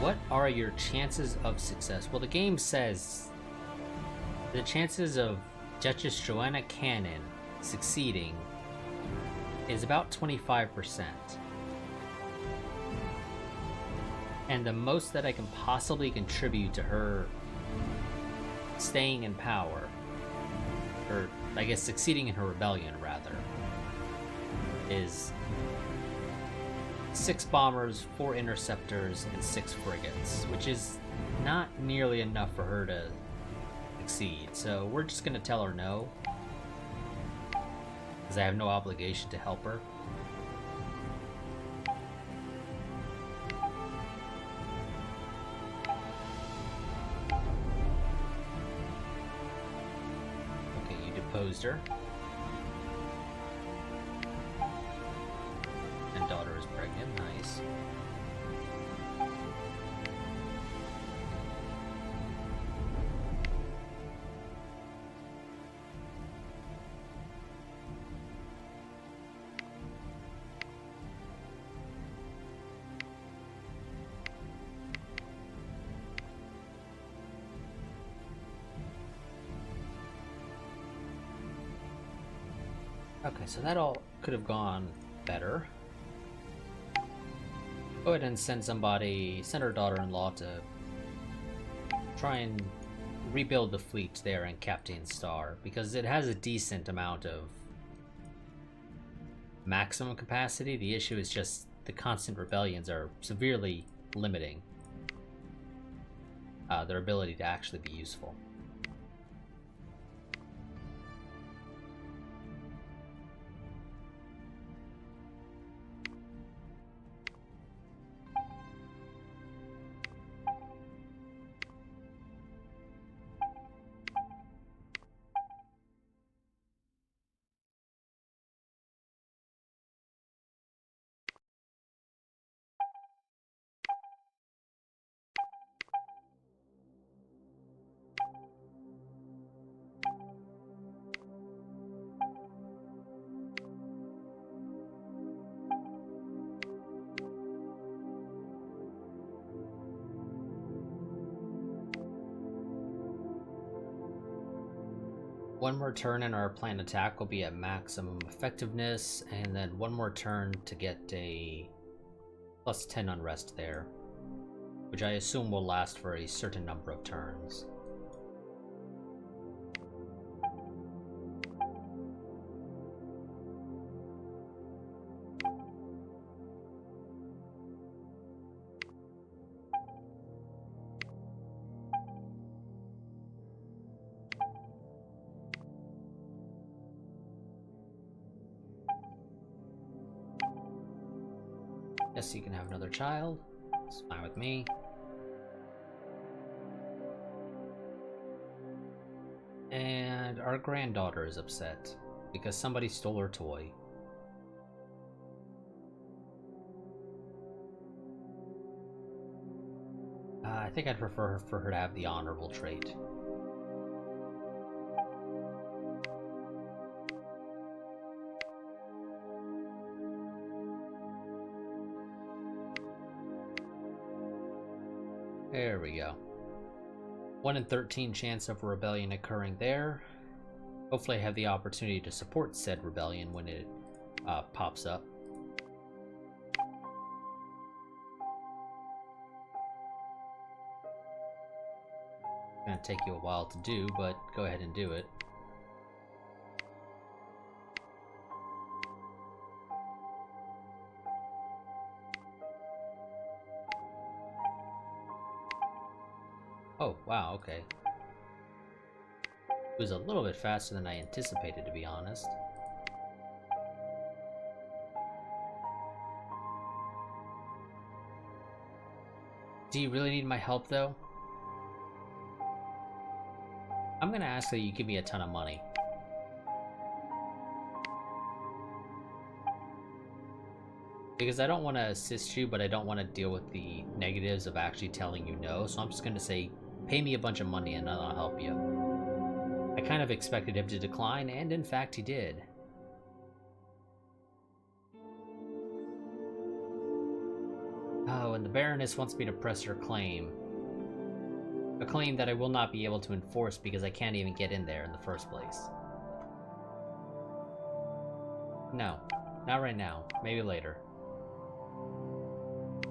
what are your chances of success? Well, the game says the chances of Duchess Joanna Cannon succeeding is about 25%. And the most that I can possibly contribute to her staying in power, or I guess succeeding in her rebellion rather, is 6 bombers, 4 interceptors, and 6 frigates, which is not nearly enough for her to succeed. So we're just gonna tell her no, because I have no obligation to help her. Okay, you deposed her. And daughter is pregnant, nice. Okay, so that all could have gone better. Go ahead and send her daughter-in-law to try and rebuild the fleet there in Captain Star, because it has a decent amount of maximum capacity. The issue is just the constant rebellions are severely limiting their ability to actually be useful. One more turn and our planned attack will be at maximum effectiveness, and then one more turn to get a plus 10 unrest there, which I assume will last for a certain number of turns. Yes, you can have another child. It's fine with me. And our granddaughter is upset because somebody stole her toy. I think I'd prefer for her to have the honorable trait. There we go. 1 in 13 chance of a rebellion occurring there. Hopefully I have the opportunity to support said rebellion when it pops up. It's gonna take you a while to do, but go ahead and do it. Oh, wow, okay. It was a little bit faster than I anticipated, to be honest. Do you really need my help, though? I'm gonna ask that you give me a ton of money. Because I don't want to assist you, but I don't want to deal with the negatives of actually telling you no, so I'm just gonna say, pay me a bunch of money and I'll help you. I kind of expected him to decline, and in fact he did. Oh, and the Baroness wants me to press her claim. A claim that I will not be able to enforce because I can't even get in there in the first place. No. Not right now. Maybe later.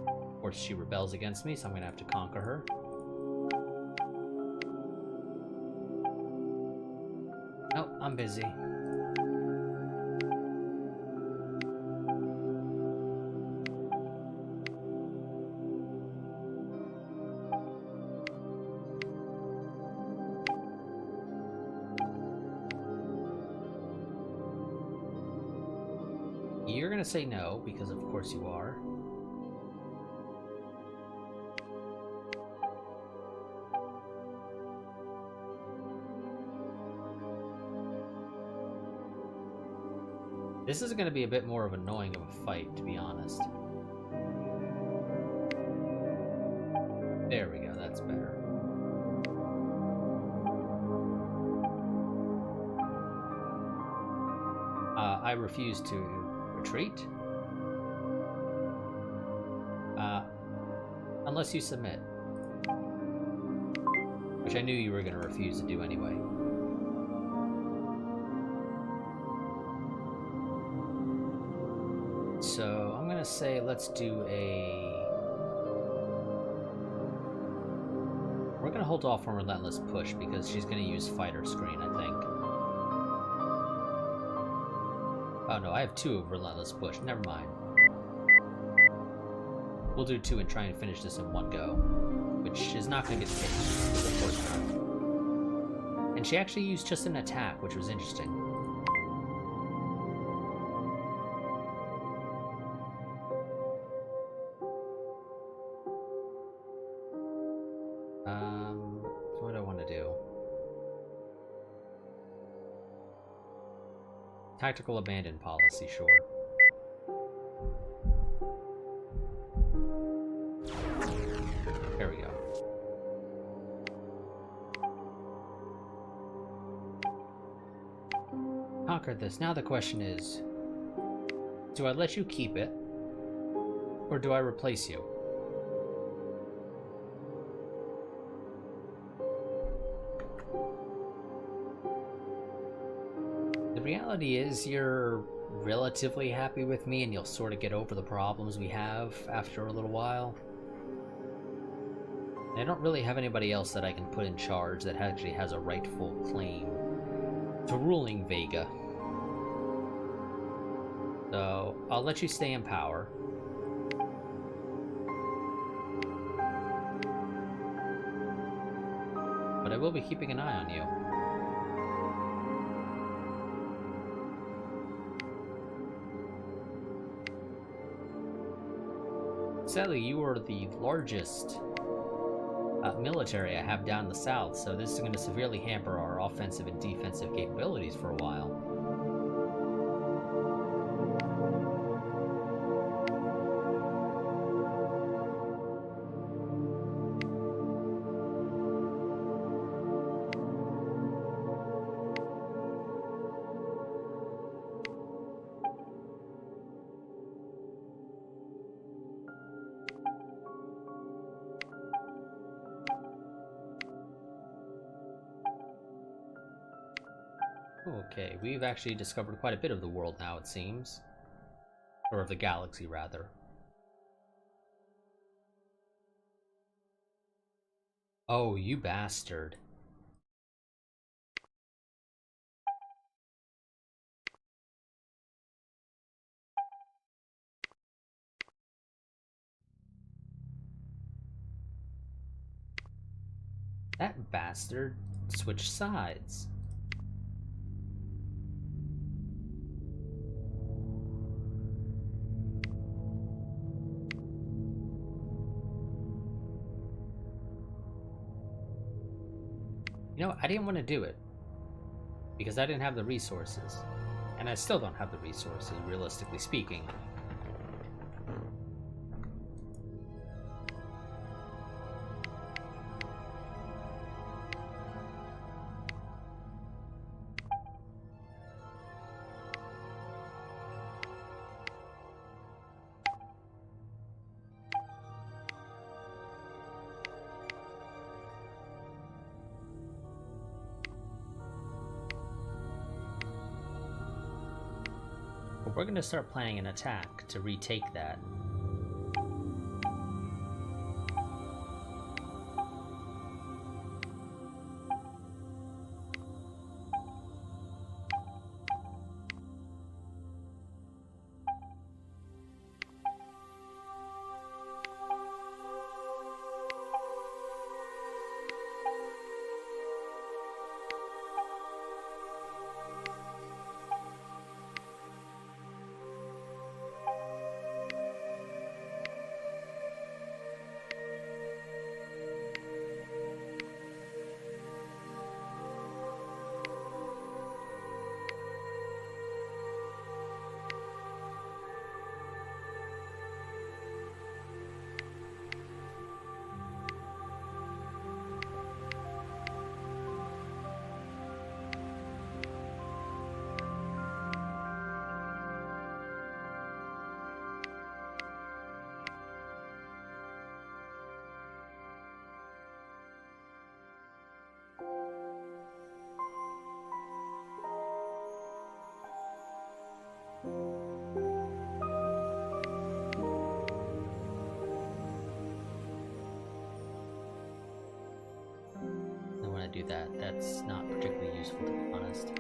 Of course, she rebels against me, so I'm gonna have to conquer her. Oh, I'm busy. You're gonna say no, because of course you are. This is gonna be a bit more of annoying of a fight, to be honest. There we go, that's better. I refuse to retreat. Unless you submit. Which I knew you were going to refuse to do anyway. So, I'm going to say let's do a... We're going to hold off on Relentless Push because she's going to use Fighter Screen, I think. Oh no, I have 2 of Relentless Push. Never mind. We'll do 2 and try and finish this in one go. Which is not going to get the case. Of course not. And she actually used just an attack, which was interesting. What do I want to do? Tactical abandon policy, sure. There we go. Conquered this. Now the question is, do I let you keep it, or do I replace you? The reality is you're relatively happy with me and you'll sort of get over the problems we have after a little while. I don't really have anybody else that I can put in charge that actually has a rightful claim to ruling Vega. So, I'll let you stay in power. But I will be keeping an eye on you. Sadly, you are the largest military I have down the south, so this is going to severely hamper our offensive and defensive capabilities for a while. Okay, we've actually discovered quite a bit of the world now, it seems. Or of the galaxy, rather. Oh, you bastard. That bastard switched sides. You know, I didn't want to do it because I didn't have the resources. And I still don't have the resources, realistically speaking. But we're going to start planning an attack to retake that. Do that. That's not particularly useful, to be honest.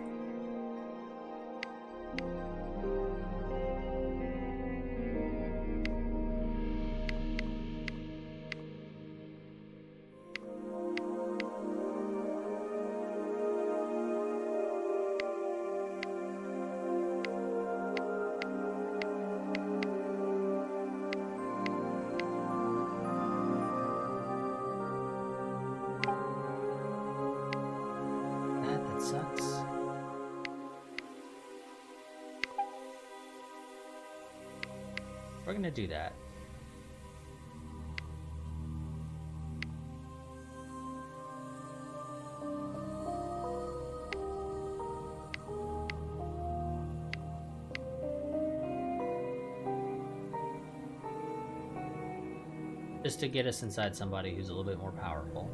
Sucks. We're gonna do that. Just to get us inside somebody who's a little bit more powerful.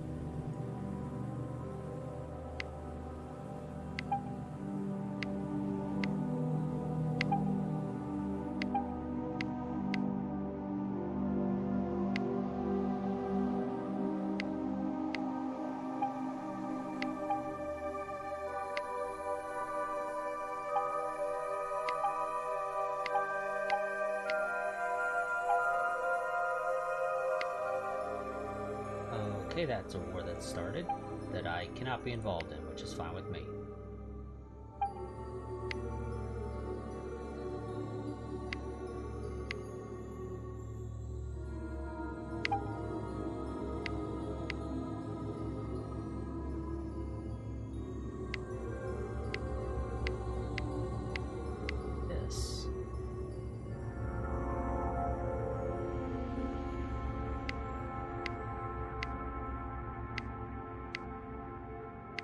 Okay, that's a war that started that I cannot be involved in, which is fine with me. This.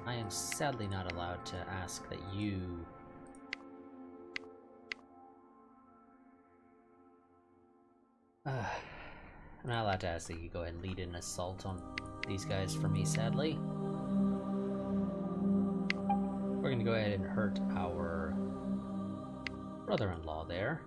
I am sadly not allowed to ask that you... I'm not allowed to ask that you go ahead and lead an assault on these guys for me, sadly. We're gonna go ahead and hurt our brother-in-law there.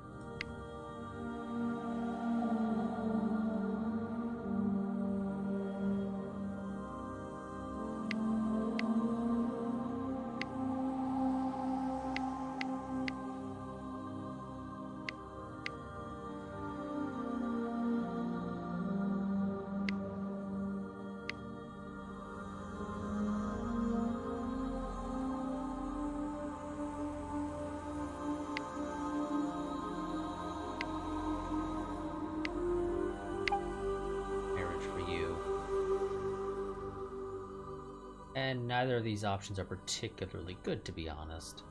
And neither of these options are particularly good, to be honest.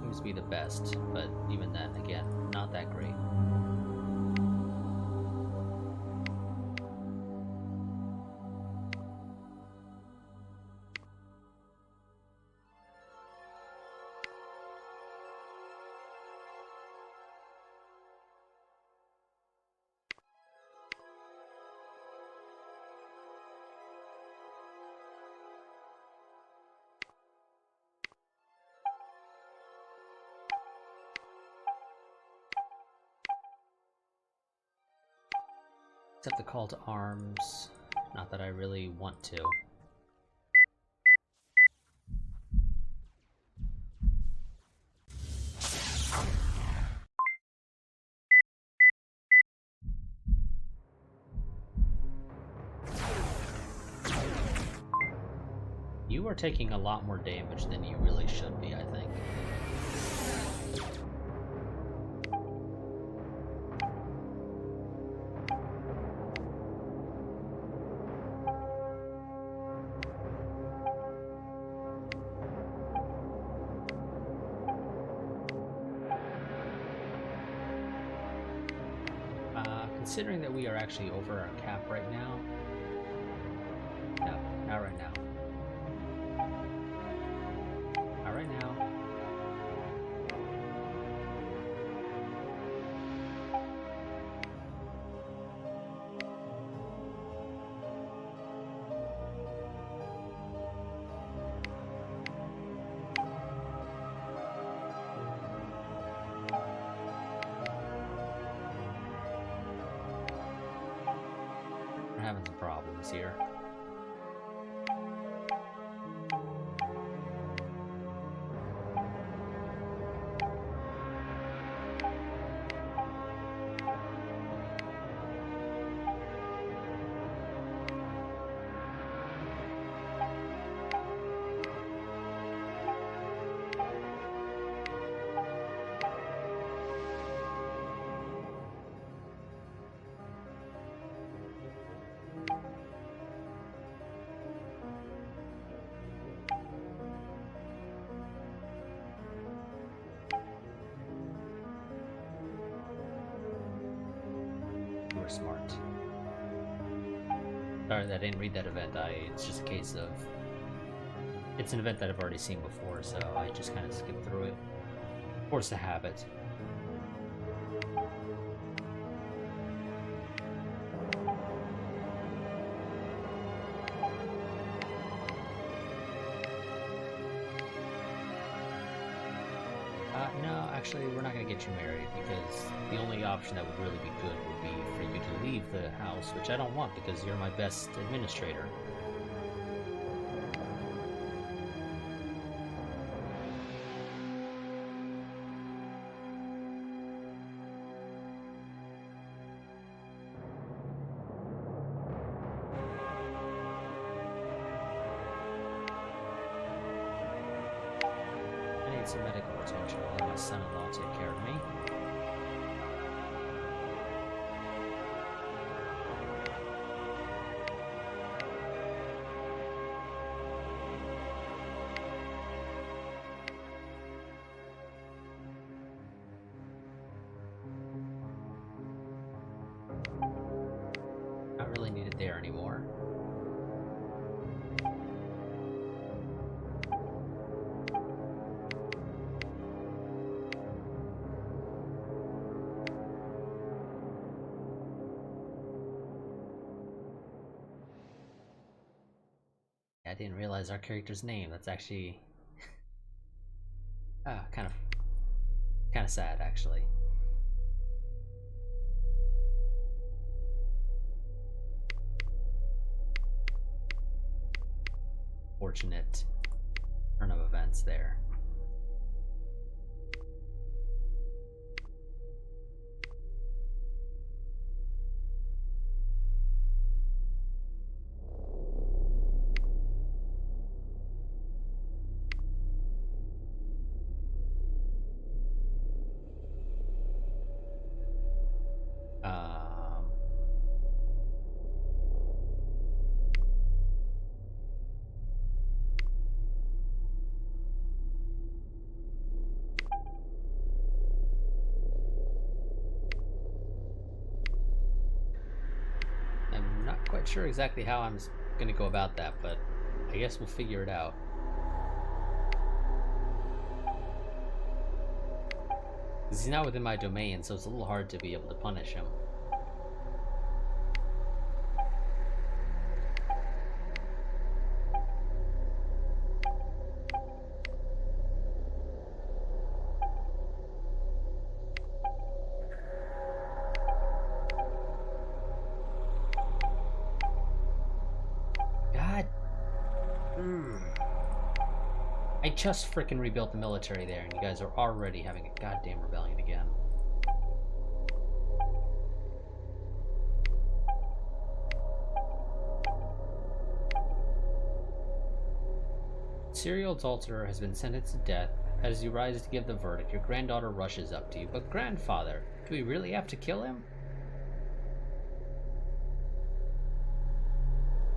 Seems to be the best, but even then, again, not that great. Accept the call to arms. Not that I really want to. You are taking a lot more damage than you really should be, I think. Considering that we are actually over our cap right now. No, not right now. Not right now. We're having some problems here. We're smart. Sorry that I didn't read that event. It's just a case of... It's an event that I've already seen before, so I just kind of skipped through it. Force a habit. No, actually, we're not going to get you married, because the only option that would really be good would be for you to leave the house, which I don't want, because you're my best administrator. Some medical attention. I'll let my son-in-law take care of me. Not really needed there anymore. I didn't realize our character's name. That's actually kind of sad, actually. Fortunate turn of events there. I'm not quite sure exactly how I'm going to go about that, but I guess we'll figure it out. Because he's not within my domain, so it's a little hard to be able to punish him. just freaking rebuilt the military there, and you guys are already having a goddamn rebellion again. Serial adulterer has been sentenced to death. As you rise to give the verdict, your granddaughter rushes up to you. But grandfather, do we really have to kill him?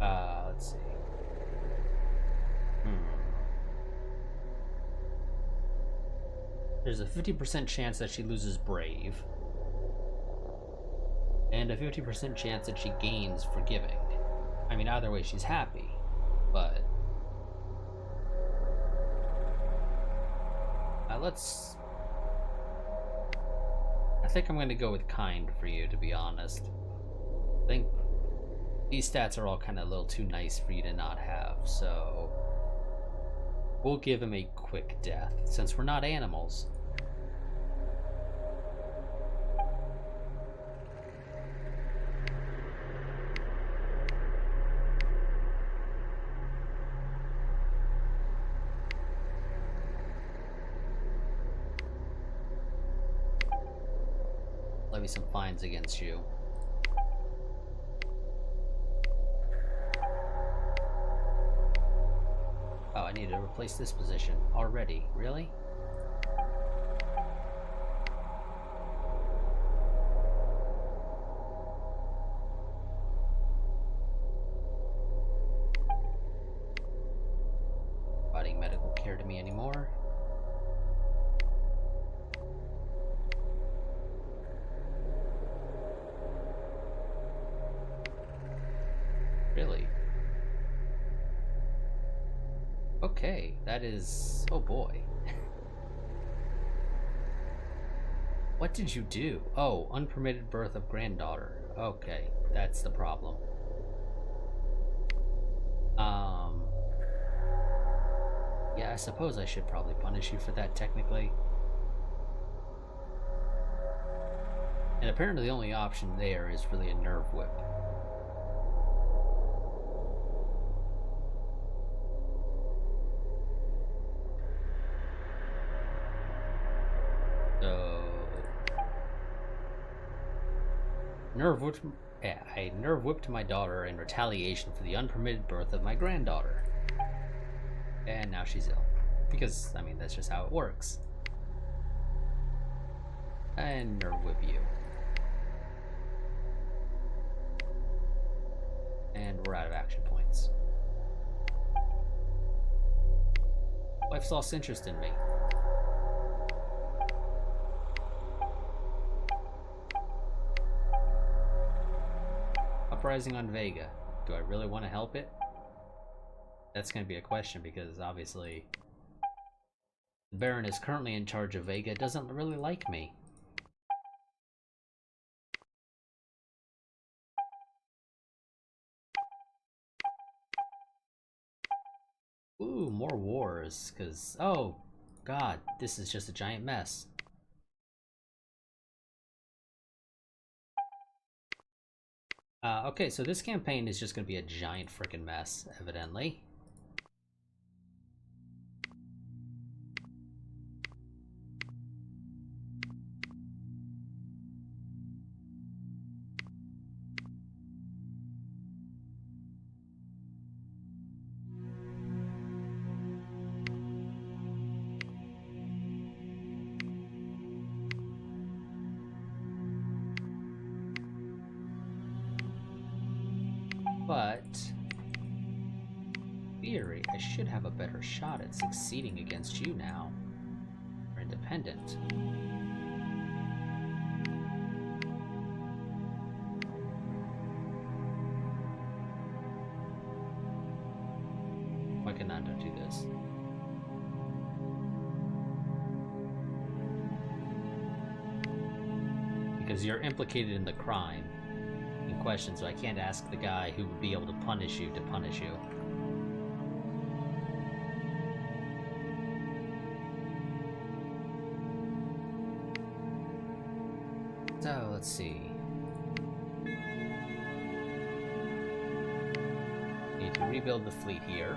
Let's see. There's a 50% chance that she loses brave. And a 50% chance that she gains forgiving. I mean, either way, she's happy. But... I think I'm going to go with kind for you, to be honest. I think these stats are all kind of a little too nice for you to not have, so... We'll give him a quick death, since we're not animals. Levy some fines against you. Oh, I need to replace this position already. Really? Providing medical care to me anymore. Really? Okay, that is... oh boy. What did you do? Oh, unpermitted birth of granddaughter. Okay, that's the problem. Yeah, I suppose I should probably punish you for that, technically. And apparently the only option there is really a nerve whip. I nerve whipped my daughter in retaliation for the unpermitted birth of my granddaughter. And now she's ill. Because, I mean, that's just how it works. And nerve whip you. And we're out of action points. Wife's lost interest in me. Uprising on Vega. Do I really want to help it? That's going to be a question because obviously the Baron is currently in charge of Vega, doesn't really like me. Ooh, more wars, because, oh god, this is just a giant mess. Okay, so this campaign is just going to be a giant frickin' mess, evidently. But, in theory, I should have a better shot at succeeding against you now. You're independent. Why can I not do this? Because you're implicated in the crime in question, so I can't ask the guy who would be able to punish you. So, let's see. Need to rebuild the fleet here.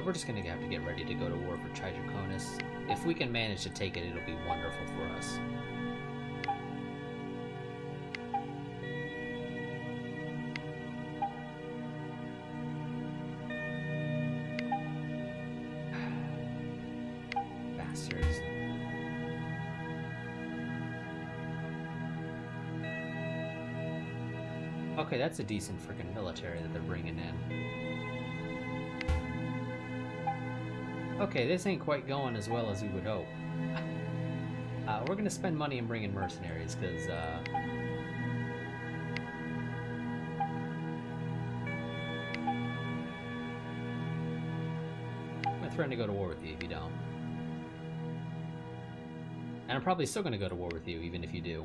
we're just gonna have to get ready to go to war for Tridraconis. If we can manage to take it, it'll be wonderful for us. Bastards. Okay, that's a decent freaking military that they're bringing in. Okay, this ain't quite going as well as we would hope. We're gonna spend money and bring in mercenaries, because, I'm gonna threaten to go to war with you if you don't. And I'm probably still gonna go to war with you, even if you do.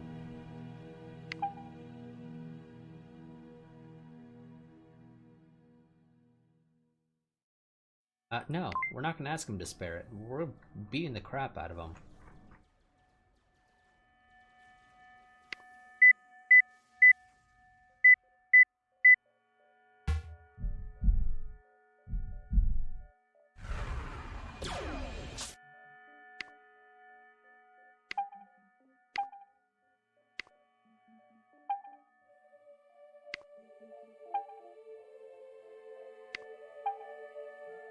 No, we're not gonna ask him to spare it. We're beating the crap out of him.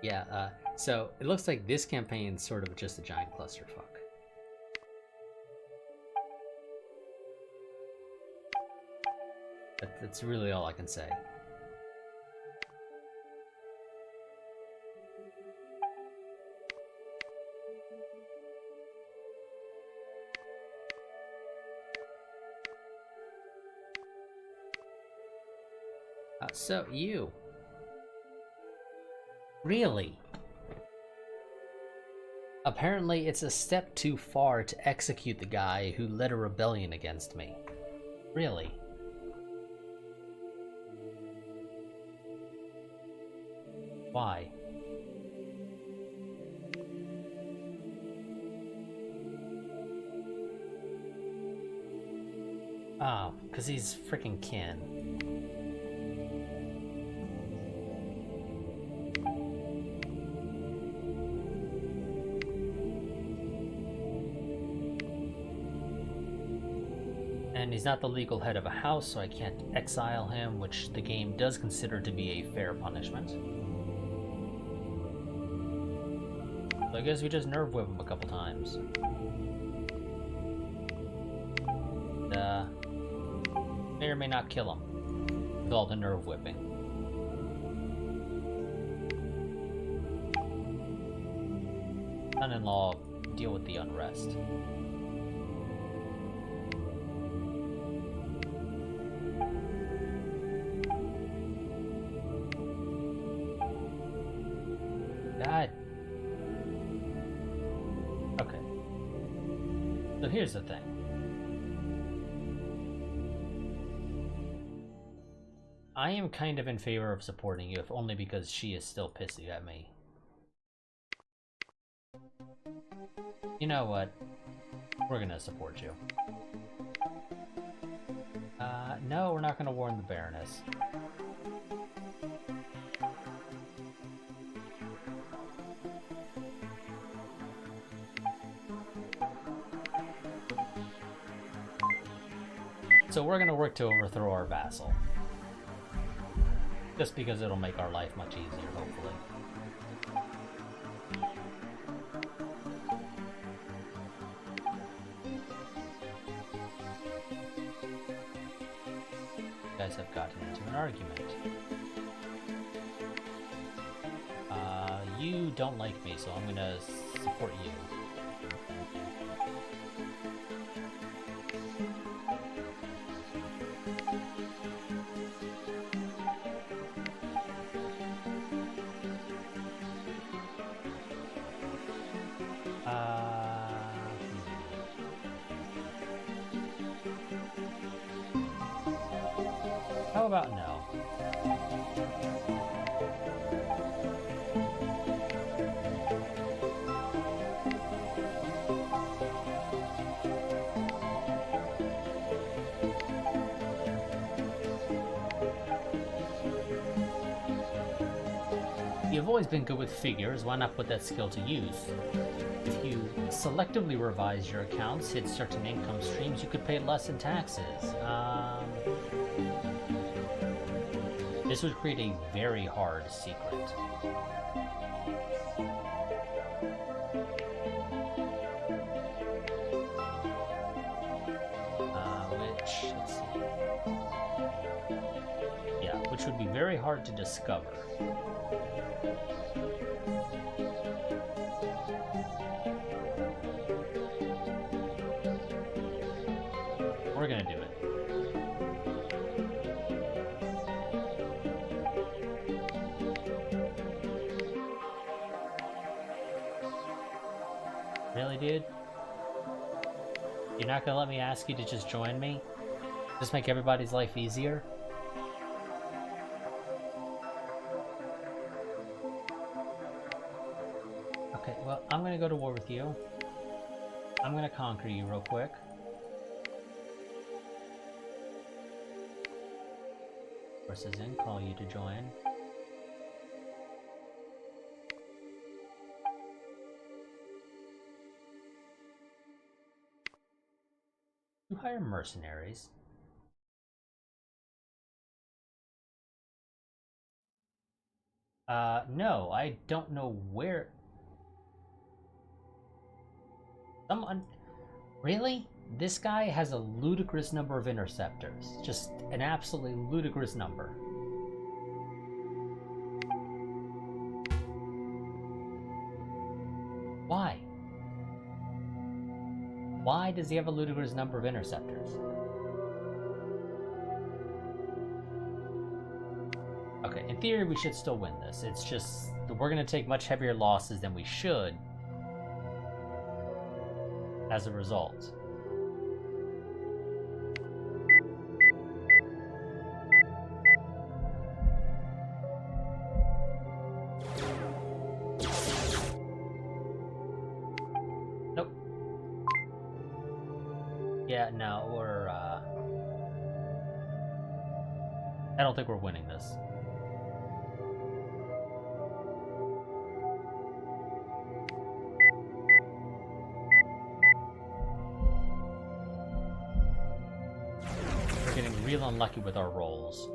Yeah, so it looks like this campaign's sort of just a giant clusterfuck. That's really all I can say. So you... Really? Apparently, it's a step too far to execute the guy who led a rebellion against me. Really? Why? Oh, because he's freaking kin. And he's not the legal head of a house, so I can't exile him, which the game does consider to be a fair punishment. So I guess we just nerve whip him a couple times. May or may not kill him with all the nerve whipping. Son-in-law, deal with the unrest. God. Okay. So here's the thing. I am kind of in favor of supporting you, if only because she is still pissy at me. You know what? We're gonna support you. No, we're not gonna warn the Baroness. So we're gonna work to overthrow our vassal. Just because it'll make our life much easier, hopefully. You guys have gotten into an argument. You don't like me, so I'm gonna support you. How about no? you've always been good with figures, why not put that skill to use? If you selectively revise your accounts, hit certain income streams, you could pay less in taxes. This would create a very hard secret. Let's see. Yeah, which would be very hard to discover. We're gonna do it. Really, dude? You're not gonna let me ask you to just join me? Just make everybody's life easier? Okay, well, I'm gonna go to war with you. I'm gonna conquer you real quick. Forces in, call you to join. You hire mercenaries. No, I don't know where... Someone... Really? This guy has a ludicrous number of interceptors. Just an absolutely ludicrous number. Why? Why does he have a ludicrous number of interceptors? Okay, in theory we should still win this. It's just we're going to take much heavier losses than we should as a result. Nope. Yeah, no, we're I don't think we're winning this. We're getting real unlucky with our rolls.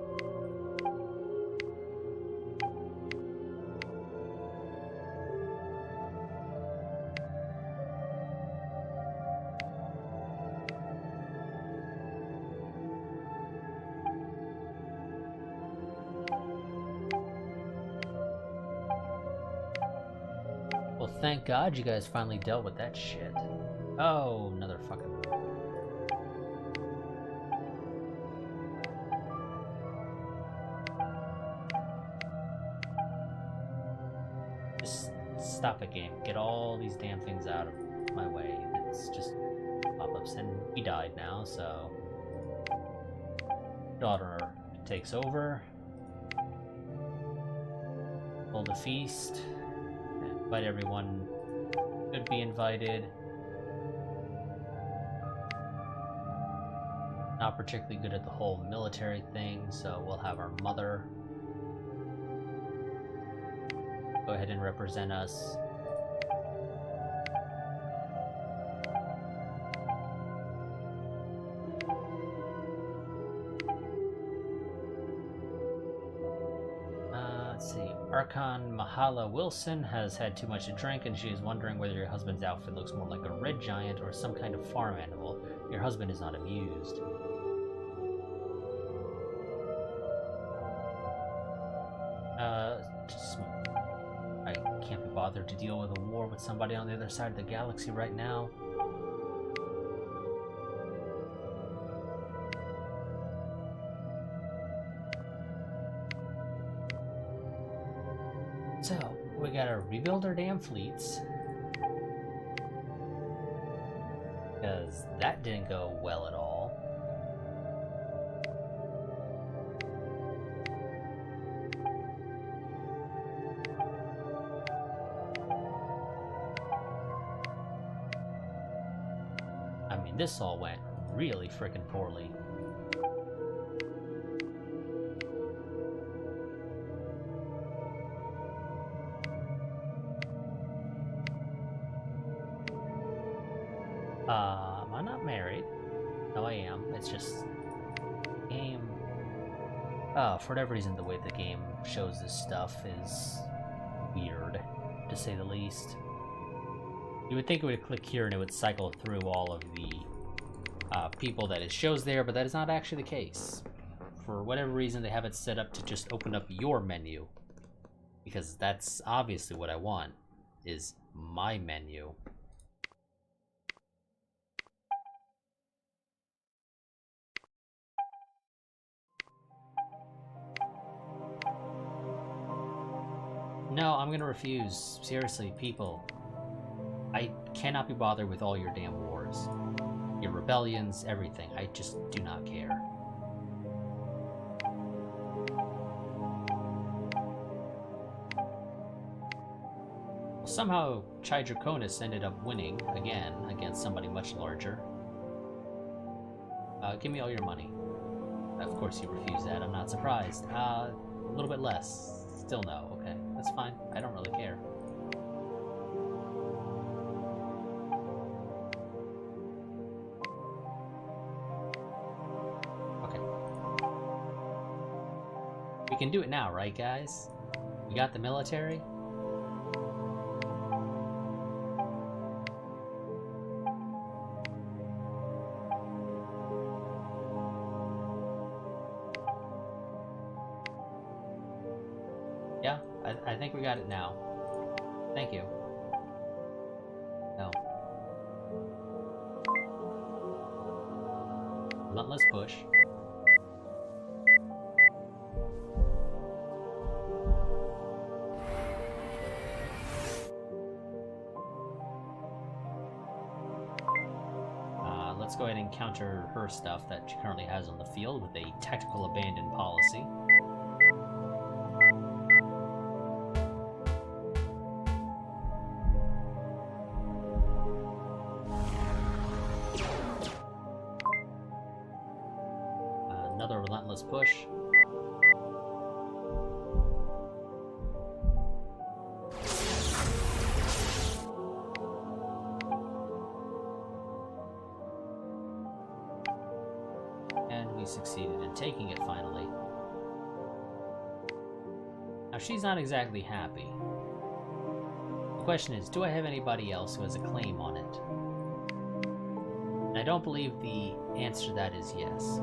Well, thank God you guys finally dealt with that shit. Oh, another fucking... Just stop it, game. Get all these damn things out of my way. It's just pop-ups, and we died now, so... Daughter takes over. Hold a feast. Invite everyone who could be invited. Not particularly good at the whole military thing, so we'll have our mother go ahead and represent us. Let's see. Archon Mahala Wilson has had too much to drink, and she is wondering whether your husband's outfit looks more like a red giant or some kind of farm animal. Your husband is not amused. I can't be bothered to deal with a war with somebody on the other side of the galaxy right now. So, we gotta rebuild our damn fleets. Because that didn't go well at all. I mean, this all went really frickin' poorly. I'm not married. No, I am. It's just game. For whatever reason, the way the game shows this stuff is weird, to say the least. You would think it would click here and it would cycle through all of the people that it shows there, but that is not actually the case. For whatever reason, they have it set up to just open up your menu, because that's obviously what I want, is my menu. No, I'm gonna refuse. Seriously, people. I cannot be bothered with all your damn wars. Your rebellions, everything. I just do not care. Well, somehow, Chai Draconis ended up winning again against somebody much larger. Give me all your money. Of course you refuse that, I'm not surprised. A little bit less. Still no, okay. That's fine. I don't really care. Okay. We can do it now, right, guys? We got the military? Yeah, I think we got it now. Thank you. No. Relentless push. Let's go ahead and counter her stuff that she currently has on the field with a tactical abandon policy. Another relentless push. And we succeeded in taking it finally. Now she's not exactly happy. The question is, do I have anybody else who has a claim on it? And I don't believe the answer to that is yes.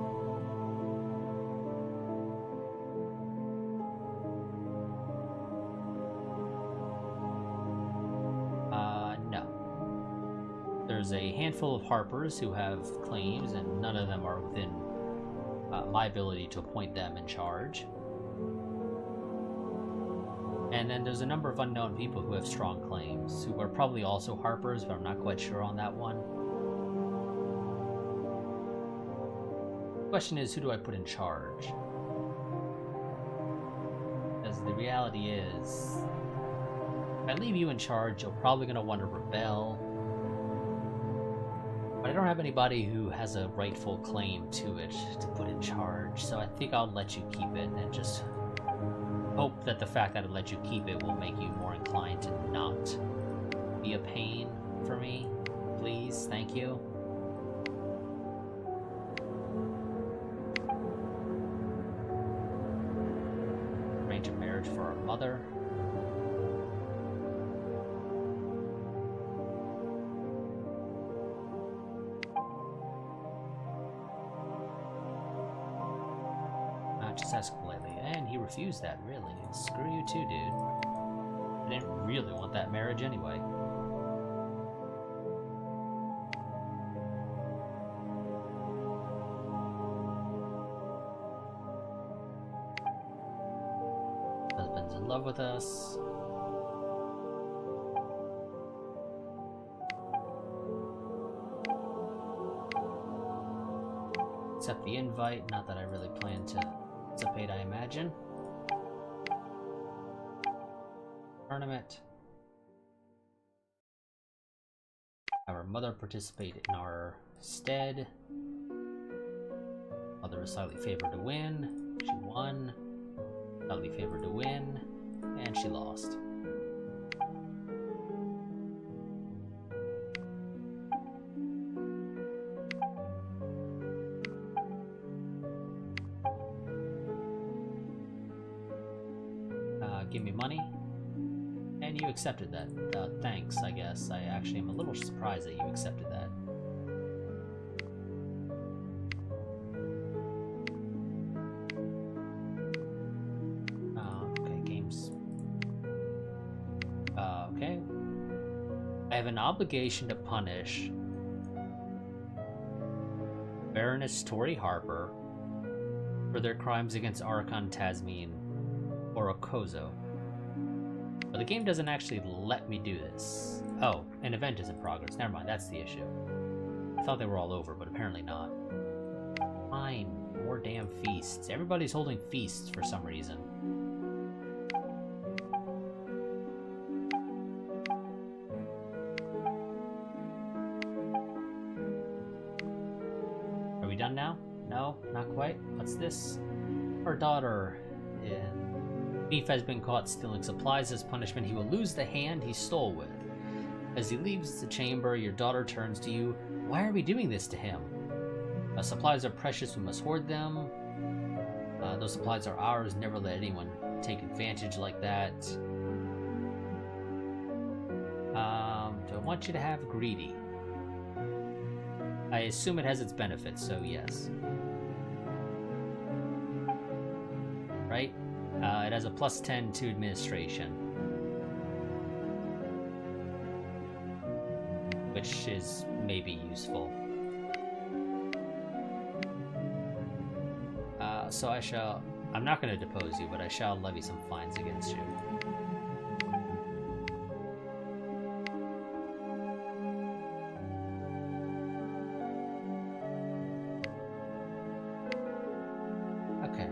No. There's a handful of Harpers who have claims, and none of them are within my ability to appoint them in charge. And then there's a number of unknown people who have strong claims, who are probably also Harpers, but I'm not quite sure on that one. The question is, who do I put in charge? Because the reality is, if I leave you in charge, you're probably going to want to rebel. But I don't have anybody who has a rightful claim to it to put in charge, so I think I'll let you keep it and just hope that the fact that I let you keep it will make you more inclined to not be a pain for me. Please, thank you. Arrange a marriage for our mother. Just ask politely, and he refused that, really. Screw you too, dude. I didn't really want that marriage anyway. Husband's in love with us. Accept the invite, not that I really plan to participate, I imagine. Tournament. Our mother participated in our stead. Mother was slightly favored to win. She won. Slightly favored to win. And she lost. give me money. And you accepted that. Thanks, I guess. I actually am a little surprised that you accepted that. Okay, games. Okay. I have an obligation to punish Baroness Tori Harper for their crimes against Archon Tasmin or Okozo. But the game doesn't actually let me do this. Oh, an event is in progress. Never mind, that's the issue. I thought they were all over, but apparently not. Fine, more damn feasts. Everybody's holding feasts for some reason. Are we done now? No, not quite. What's this? Our daughter Thief has been caught stealing supplies. As punishment, he will lose the hand he stole with. As he leaves the chamber, your daughter turns to you. Why are we doing this to him? Supplies are precious. We must hoard them. Those supplies are ours. Never let anyone take advantage like that. Do I want you to have greedy? I assume it has its benefits, so yes. Right? It has a +10 to administration, which is maybe useful. So I'm not going to depose you, but I shall levy some fines against you. Okay.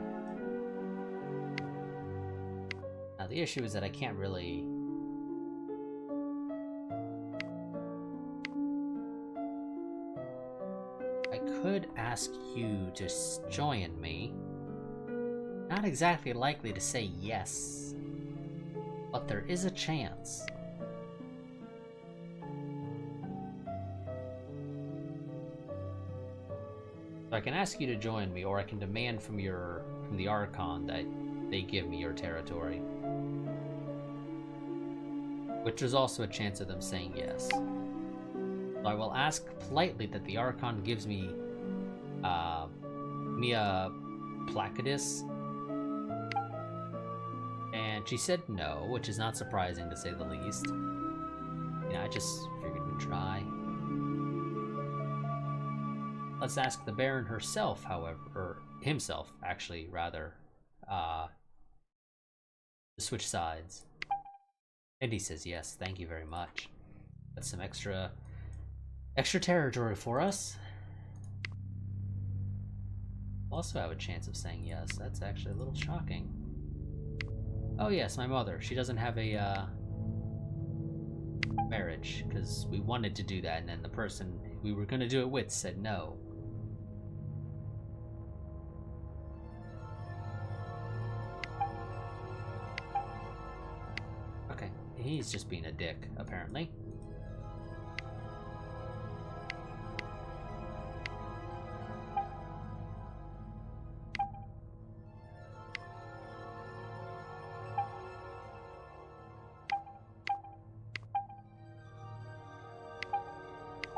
Now the issue is that I can't really... I could ask you to join me. Not exactly likely to say yes, but there is a chance. So I can ask you to join me, or I can demand from the Archon that they give me your territory. Which there's also a chance of them saying yes. So I will ask politely that the Archon gives me Mia Placidus. And she said no, which is not surprising to say the least. You know, I just figured we'd try. Let's ask the Baron herself, however, or himself, actually, rather, to switch sides. And he says yes, thank you very much. That's some extra territory for us. Also have a chance of saying yes. That's actually a little shocking. Oh yes, my mother. She doesn't have a marriage, because we wanted to do that, and then the person we were going to do it with said no. Okay, he's just being a dick, apparently.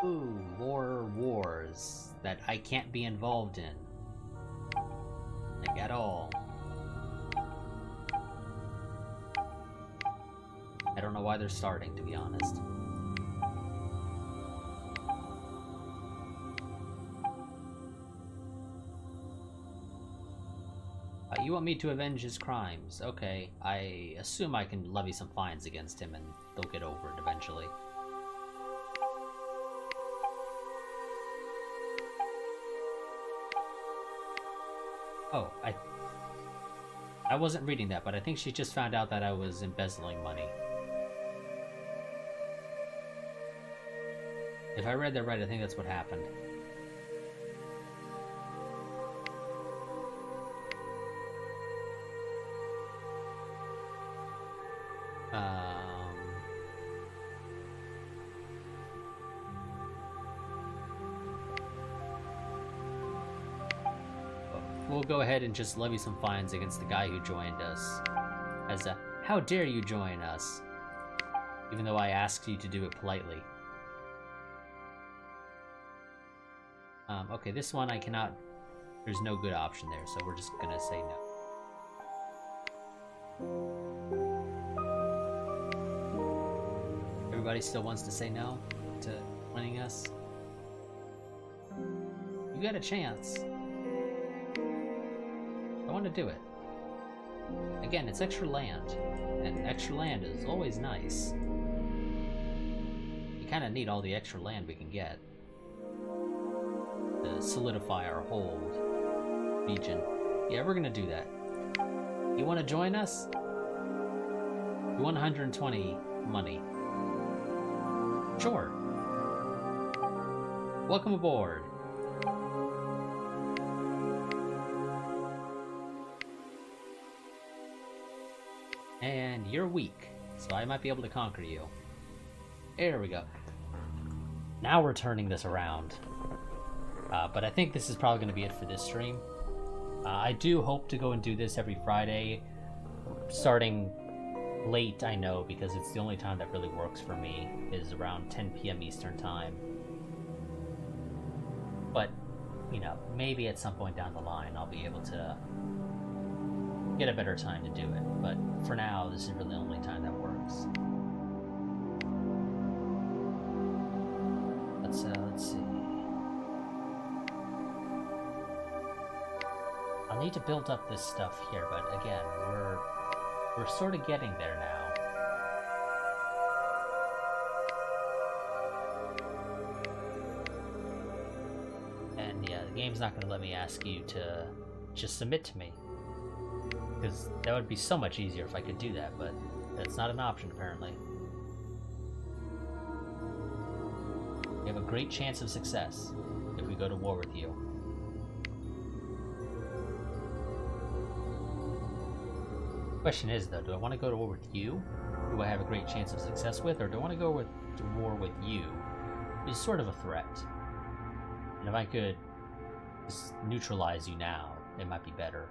Ooh, more wars that I can't be involved in. Like, at all. I don't know why they're starting, to be honest. You want me to avenge his crimes? Okay, I assume I can levy some fines against him and they'll get over it eventually. Oh, I wasn't reading that, but I think she just found out that I was embezzling money. If I read that right, I think that's what happened. We'll go ahead and just levy some fines against the guy who joined us. How dare you join us? Even though I asked you to do it politely. Okay, this one I cannot... There's no good option there, so we're just gonna say no. Everybody still wants to say no to winning us? You got a chance. I want to do it. Again, it's extra land, and extra land is always nice. We kind of need all the extra land we can get to solidify our hold region. Yeah, we're gonna do that. You want to join us? You want 120 money. Sure. Welcome aboard. And you're weak, so I might be able to conquer you. There we go. Now we're turning this around. But I think this is probably going to be it for this stream. I do hope to go and do this every Friday, starting late, I know, because it's the only time that really works for me, is around 10 p.m. Eastern Time. But, you know, maybe at some point down the line I'll be able to get a better time to do it. But for now, this is really the only time that works. Let's see. I'll need to build up this stuff here, but again, we're sort of getting there now. And yeah, the game's not going to let me ask you to just submit to me, because that would be so much easier if I could do that, but that's not an option apparently. We have a great chance of success if we go to war with you. Question is though, do I want to go to war with you, who I have a great chance of success with, or do I want to go to war with you, who's sort of a threat? And if I could just neutralize you now, it might be better.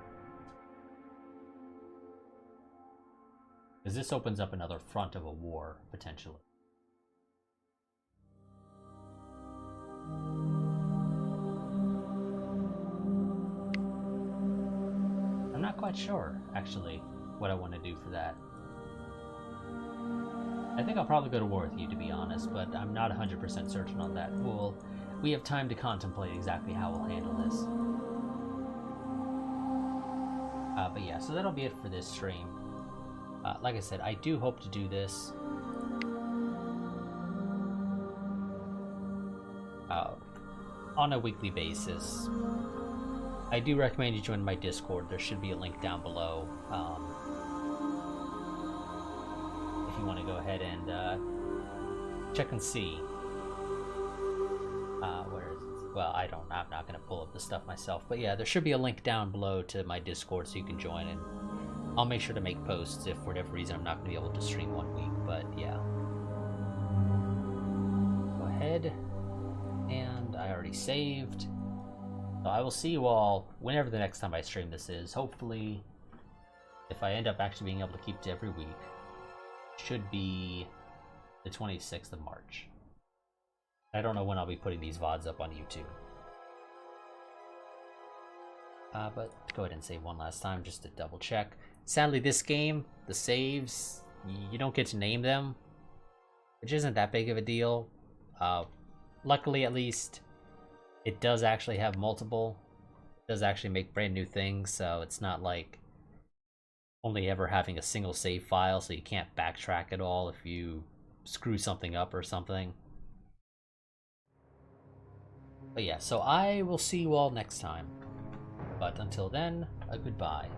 Because this opens up another front of a war, potentially. I'm not quite sure, actually, what I want to do for that. I think I'll probably go to war with you, to be honest, but I'm not 100% certain on that. We have time to contemplate exactly how we'll handle this. But yeah, so that'll be it for this stream. Like I said, I do hope to do this on a weekly basis. I do recommend you join my Discord. There should be a link down below. If you want to go ahead and check and see. Where is it? Well, I'm not going to pull up the stuff myself. But yeah, there should be a link down below to my Discord so you can join, and I'll make sure to make posts if for whatever reason I'm not going to be able to stream one week. But yeah. Go ahead. And I already saved. So I will see you all whenever the next time I stream this is. Hopefully, if I end up actually being able to keep it every week, should be the 26th of March. I don't know when I'll be putting these VODs up on YouTube. But go ahead and save one last time just to double check. Sadly, this game, the saves, you don't get to name them, which isn't that big of a deal. Luckily, at least, it does actually have multiple. It does actually make brand new things, so it's not like only ever having a single save file, so you can't backtrack at all if you screw something up or something. But yeah, so I will see you all next time. But until then, a goodbye.